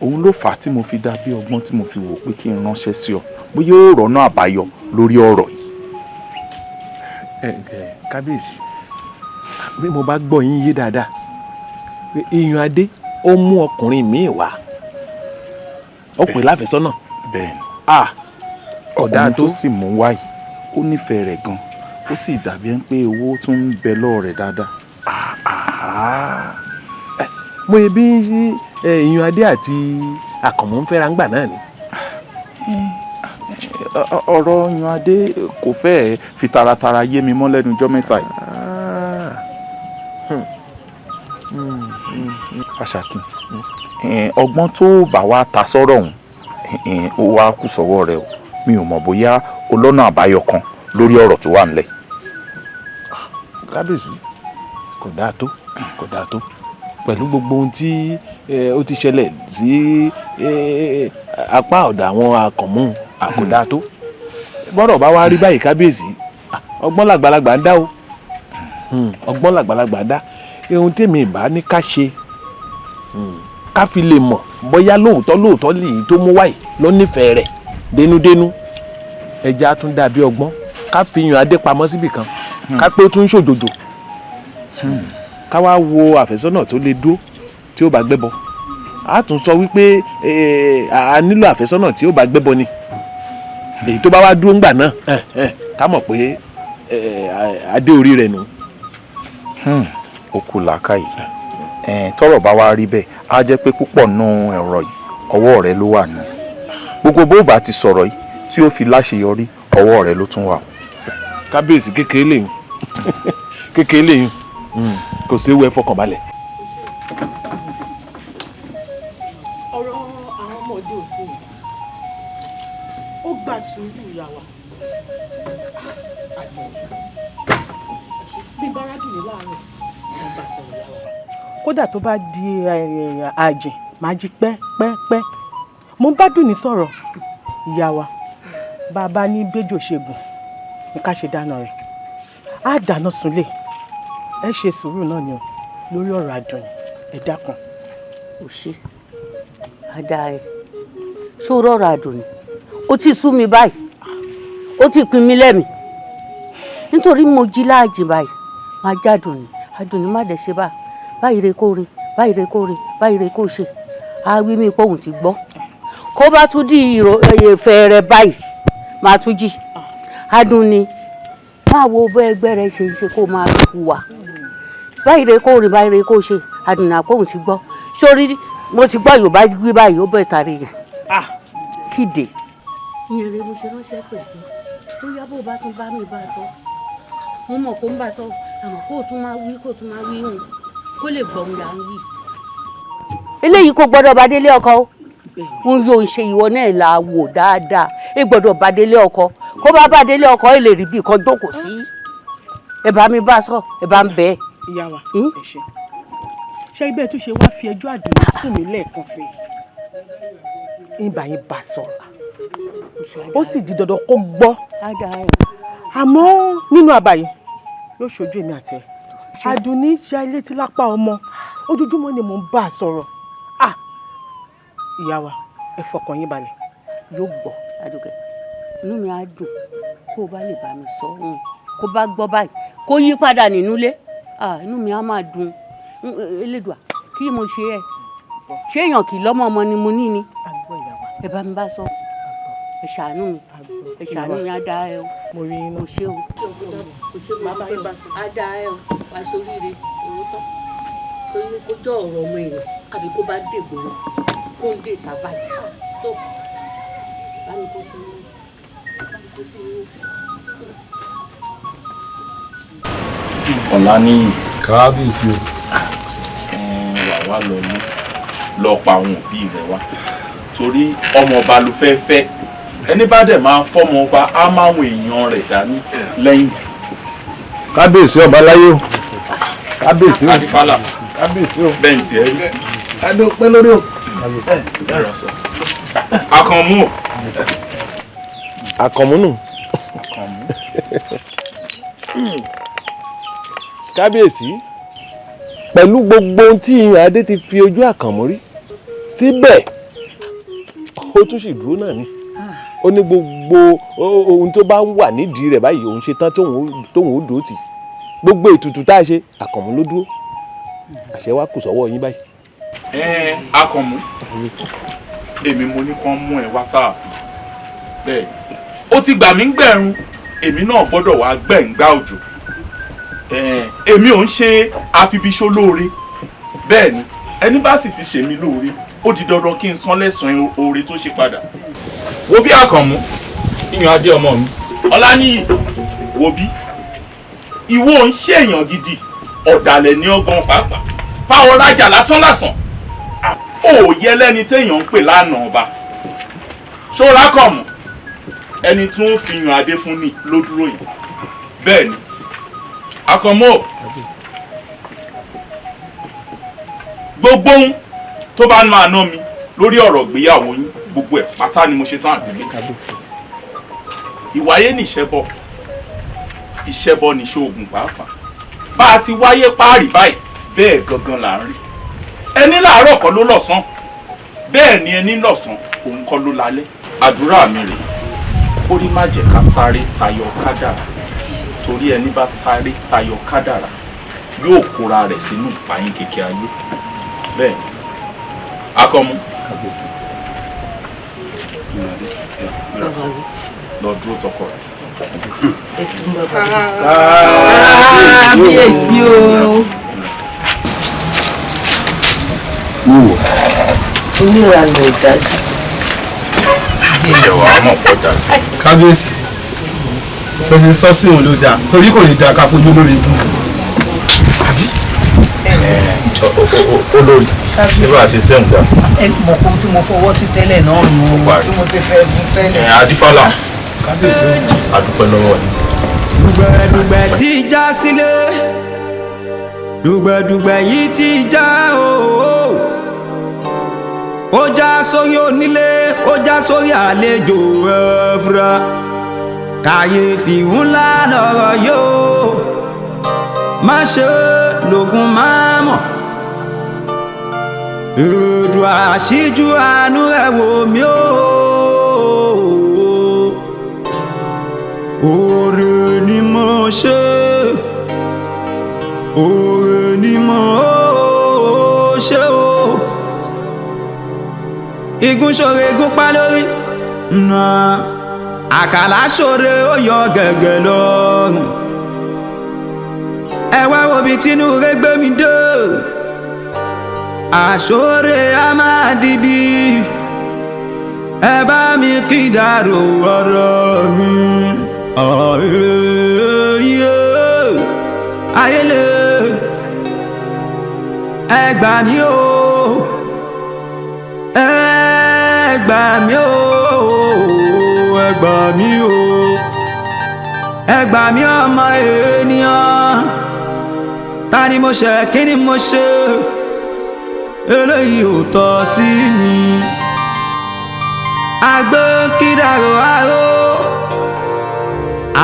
òun ló fà á tí mo fi dá bí ọgbọ́n tí mo fi wò pé kí n ránṣẹ́ sí ọ bóyá ó rọ́nà àbáyọ lórí ọ̀rọ̀ yìí. kábíyèsí bí mo bá gbọ́ yín yé dáadáa iyùn adé ó mú ọkùnrin míì wá ó pè láfẹ́sọ́nà. bẹ́ẹ̀ni ọ̀dà tó sì mú wáyé ó nífẹ̀ẹ́ rẹ̀ gan ó sì dàbí ẹni pé owó tún ń bẹ lọ́wọ́ rẹ̀ dáadáa. mo yẹ bí iyùn adé àti àkànmú ń fẹ́ra ńgbà náà ni. ọ̀rọ̀ iyùn adé kò fẹ́ẹ̀ fi taratara yé mi mọ́ lẹ́nu ọjọ́ mẹ́ta yìí. Fásakí ọgbọ́n tó bá wa ta sọ́rọ̀ ọ̀hún ó wá kù sọ́wọ́ rẹ o mi ò mọ̀ bóyá olọ́nà àbáyọ kan lórí ọ̀rọ̀ tó wà nílẹ̀. kábíyèsí kò dáa tó kò dáa tó pẹ̀lú gbogbo ohun tí ó ti ṣẹlẹ̀ sí apá ọ̀dọ̀ àwọn àkànmú kò dáa tó gbọ́dọ̀ bá wá rí báyìí kábíyèsí ọgbọ́n làgbàlagbà ń dá o ọgbọ́n làgbàlagbà ń dá ohun tèmi ìbá ní ká ṣe ká fi lè mọ̀ bóyá lóòótọ́ lèyí tó mú wáyé ló nífẹ̀ẹ́ rẹ̀ dénúdénú ẹja tún dàbí ọgbọ́n ká fi yàn adé pamọ́ síbì kan ká pé ó tún ń ṣòjòjò ká wá wo àfẹ́sọ́nà tó lè dúró tí ó bá gbẹ́bọ a tún sọ wípé a nílò àfẹ́sọ́nà tí ó bá gbẹ́bọ ni èyí tó bá wá dúró ńgbà náà ká mọ̀ pé adé orí rẹ̀ nù. ó kù làákàyè tọ́rọ̀ bá wá rí bẹ́ẹ̀ á jẹ́ pé púpọ̀ nù ẹ̀rọ yìí ọwọ́ rẹ ló wà nù gbogbo bó bá ti sọ̀rọ̀ yìí tí ó fi láṣeyọrí ọwọ́ rẹ ló tún wà. kábíyèsí kékeré lèyìn kékeré lèyìn kò séwu ẹ fọkànbalẹ̀. ọ̀rọ̀ àwọn ọmọdé òsì ó gbà sùúrù ìyá wa. Bí bárábì ní láàárọ̀ wọ́n bá sọ̀rọ̀ ìyá wa. Kódà tó bá di àjìn máa jí pẹ́pẹ́pẹ́. Mo ń bá Dùnní sọ̀rọ̀ ìyá wa. Bàbá ní bẹ́jọ́ ṣègùn ní ká ṣe dáná rẹ̀. Á dáná sunlé. Ẹ ṣe sùúrù náà ni o lórí ọ̀rọ̀ Àdùnní. Ẹ dákun. Ò ṣe àdá ẹ ṣó rọrọ Àdùnní ó ti sú mi báyìí ó ti pin mí lẹ́mìí nítorí mo jí láàjì báyìí máa já Àdùnní má dẹ̀ ṣe báyìí rẹ kó rin báyìí rẹ kó rin báyìí rẹ kó ṣe á wí mí pòun ti gbọ́ kó bá tún di ìfẹ́ rẹ báyìí máa tún jí Àdùnní máa wo bó ẹgbẹ́ rẹ ṣe ń ṣe kó máa hùwà báyìí rẹ kó rin báyìí rẹ kó ṣe Àdùnní àpòun ti gbọ́ sórí mo ti gbọ́ Yorùbá gbé báyìí ó bẹ̀ tàrí yẹn kíde. ìyẹn rẹ mo ṣe ránṣẹ́ pẹ̀lú bóyá bó bá tún bá mi bá a sọ mo mọ̀ kó ń bá a sọ àmọ́ kó o tún máa wí hùn kó lè gbọ́ ohun yà ń wí. eléyìí kò gbọ́dọ̀ bá délé ọkọ o ń yóò ṣe ìwọ náà là wò dáadáa ẹ gbọ́dọ̀ bá délé ọkọ kó bá délé ọkọ ẹ lè rí bí kan jókòó sí ẹ bá mi bá a sọ ẹ bá ń bẹ. ìyá wa ẹ ṣe ibẹ̀ tún ṣe wá fi ẹjọ́ Àdùnní sùn mí lẹ́ẹ̀kan sí i ìbà yín bá sọ̀rọ̀ ó sì di dandan kó gbọ́ àmọ́ nínú àbàyè yóò ṣojú èmi àti ẹ̀ Àdùnní ya ilé tí lápá ọmọ ojoojúmọ́ ni mò ń bá a sọ̀rọ̀ ìyá wa ẹ fọkàn yín balẹ̀ yóò gbọ́. Àdùkẹ́ inú mi á dùn kó o bá lè bá mi sọ kó bá gbọ́ báyìí kó yí padà nínú ilé inú mi á máa dùn. Elédùà kí mo ṣe ẹ ṣé èèyàn kì í lọ́mọ ọmọ ni mo ní ni ẹ bá mi bá sọ ẹ ṣàánú mi á dá ẹ o mo rí inú ṣé o á dá ẹ o wá sóríire òótọ́ kó jọ ọ̀rọ̀ ọmọ èèyàn àbí kó bá dègbòrò kó ń dè tábà tó bá mi kó sí inú. ọ̀la ní kábíyèsí o. wà lọ pa àwọn òbí rẹ wá torí ọmọ ọba ló fẹ́ fẹ́ ẹni bá dẹ̀ máa fọ́mọ ọba á máa wọn èèyàn rẹ̀ dání lẹ́yìn. kábíyèsí ọba láyé o kábíyèsí o adifala kábíyèsí o bẹ́ẹ̀ tí ẹ rí adé pẹ́ lórí o. Àkànmú o. Àkànmú nù. kábíyèsí pẹ̀lú gbogbo ohun tí Adé ti fi ojú Àkànmú rí síbẹ̀ ó tún sì dúró náà ni ó ní gbogbo ohun tó bá wà nídìí rẹ̀ báyìí òun ṣe tán tóun ó dúró tì gbogbo ètùtù tá a ṣe Àkànmú ló dúró àṣẹ wa kù sọ́wọ́ yín báyìí. Àkànmú èmi mo ní kán mú ẹ wá sáàfin bẹ́ẹ̀ ó ti gbà mí gbẹ̀rún èmi náà gbọ́dọ̀ wá gbẹ̀ngbà òjò èmi ò ń ṣe afibiṣó lóore bẹ́ẹ̀ ni ẹni bá sì ti ṣe mí lóore ó di dandan kí n san lẹ́san oore tó ṣe padà. wo bí Àkànmú iyàn adé ọmọ mi Ọláníyì wo bí ìwọ ń ṣèyàn gidi ọ̀dàlẹ̀ ní ọgbọ́n pàápàá fáwọn rajà lásán ó yẹ lẹ́ni téèyàn ń pè lánàá ọba ṣọ́ra Àkànmú ẹni tí wọ́n fi yàn adé fún ni ló dúró yìí bẹ́ẹ̀ ni Àkànmú gbogbo ohun tó bá máa ná mi lórí ọ̀rọ̀ ìgbéyàwó yín gbogbo ẹ̀ pátá ni mo ṣe tán àti gbé ìwáyé ní ìṣẹ́bọ ní ṣoògùn pàápàá bá a ti wáyé páàrí báyìí bẹ́ẹ̀ gangan là ń rí ẹni láàárọ̀ kọ́ ló lọ́sàn bẹ́ẹ̀ ni ẹni lọ́sàn òun kọ́ ló lálẹ́ àdúrà mi rèé kórí má jẹ́ ká sáré tayọ kádàrá torí ẹni bá sáré tayọ kádàrá yóò kóra rẹ̀ sínú ìpayín kékeré ayé bẹ́ẹ̀ Àkànmú lọ dúró tọkọ rẹ̀. kábíyèsí o. oníranú ìdájú. ìṣẹ̀wà ọmọ pọ̀ dájú. kábíyèsí bẹ́ẹ̀ sì sọ sí òun ló dáa torí kò lè dáa ká fojú lórí ikú. olórí bí bá a ṣe sẹ́ǹ dá. ẹ mọ̀ kó tí mo fọwọ́ sí tẹ́lẹ̀ náà nù ú tí mo ṣe fẹ́ fún tẹ́lẹ̀. Adífálà kábíyèsí àdúpẹ́ lọ́wọ́ yìí. dùgbẹ̀dùgbẹ̀ tí já sílé dùgbẹ̀dùgbẹ̀ yìí ti já ooo ó já sórí onílé ó já sórí àlejò ẹ̀fúra kàyéfì ńlá lọ̀rọ̀ yóò má ṣe lògùn má mọ̀ èdò àṣíjú àánú rẹ̀ wò mí o oore ni mo ṣe oore ni mo ṣe o igun ṣòro igun pa lórí àkàlà ṣòro ó yọ gẹ̀gẹ̀ lọ́rùn ẹ wá wo bí tinú rẹ gbé mi dé àṣòro a máa dìbì ẹ bá mi kí dàrú ọ̀rọ̀ mi ayélé ẹ gbà mí o ẹ gbà mí o ẹ gbà mí o ẹ gbà mí ọmọ ènìyàn ta ni mo ṣẹ̀ kí ni mo ṣe eléyìí ò tọ́ sí mi àgbẹ̀ kídàrò àrò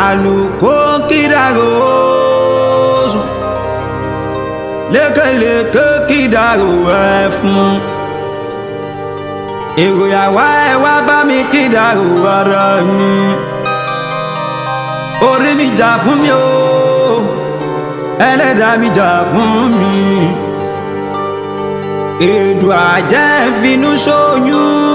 àlùkò kídàrò sùn lékelèké kídàrò ẹ̀fún èrò yàwá ẹ wá bá mi kídàrò ara mi orí mi jà fún mi o ẹlẹ́dàá mi jà fún mi èdò àjẹ́ finú ṣóyún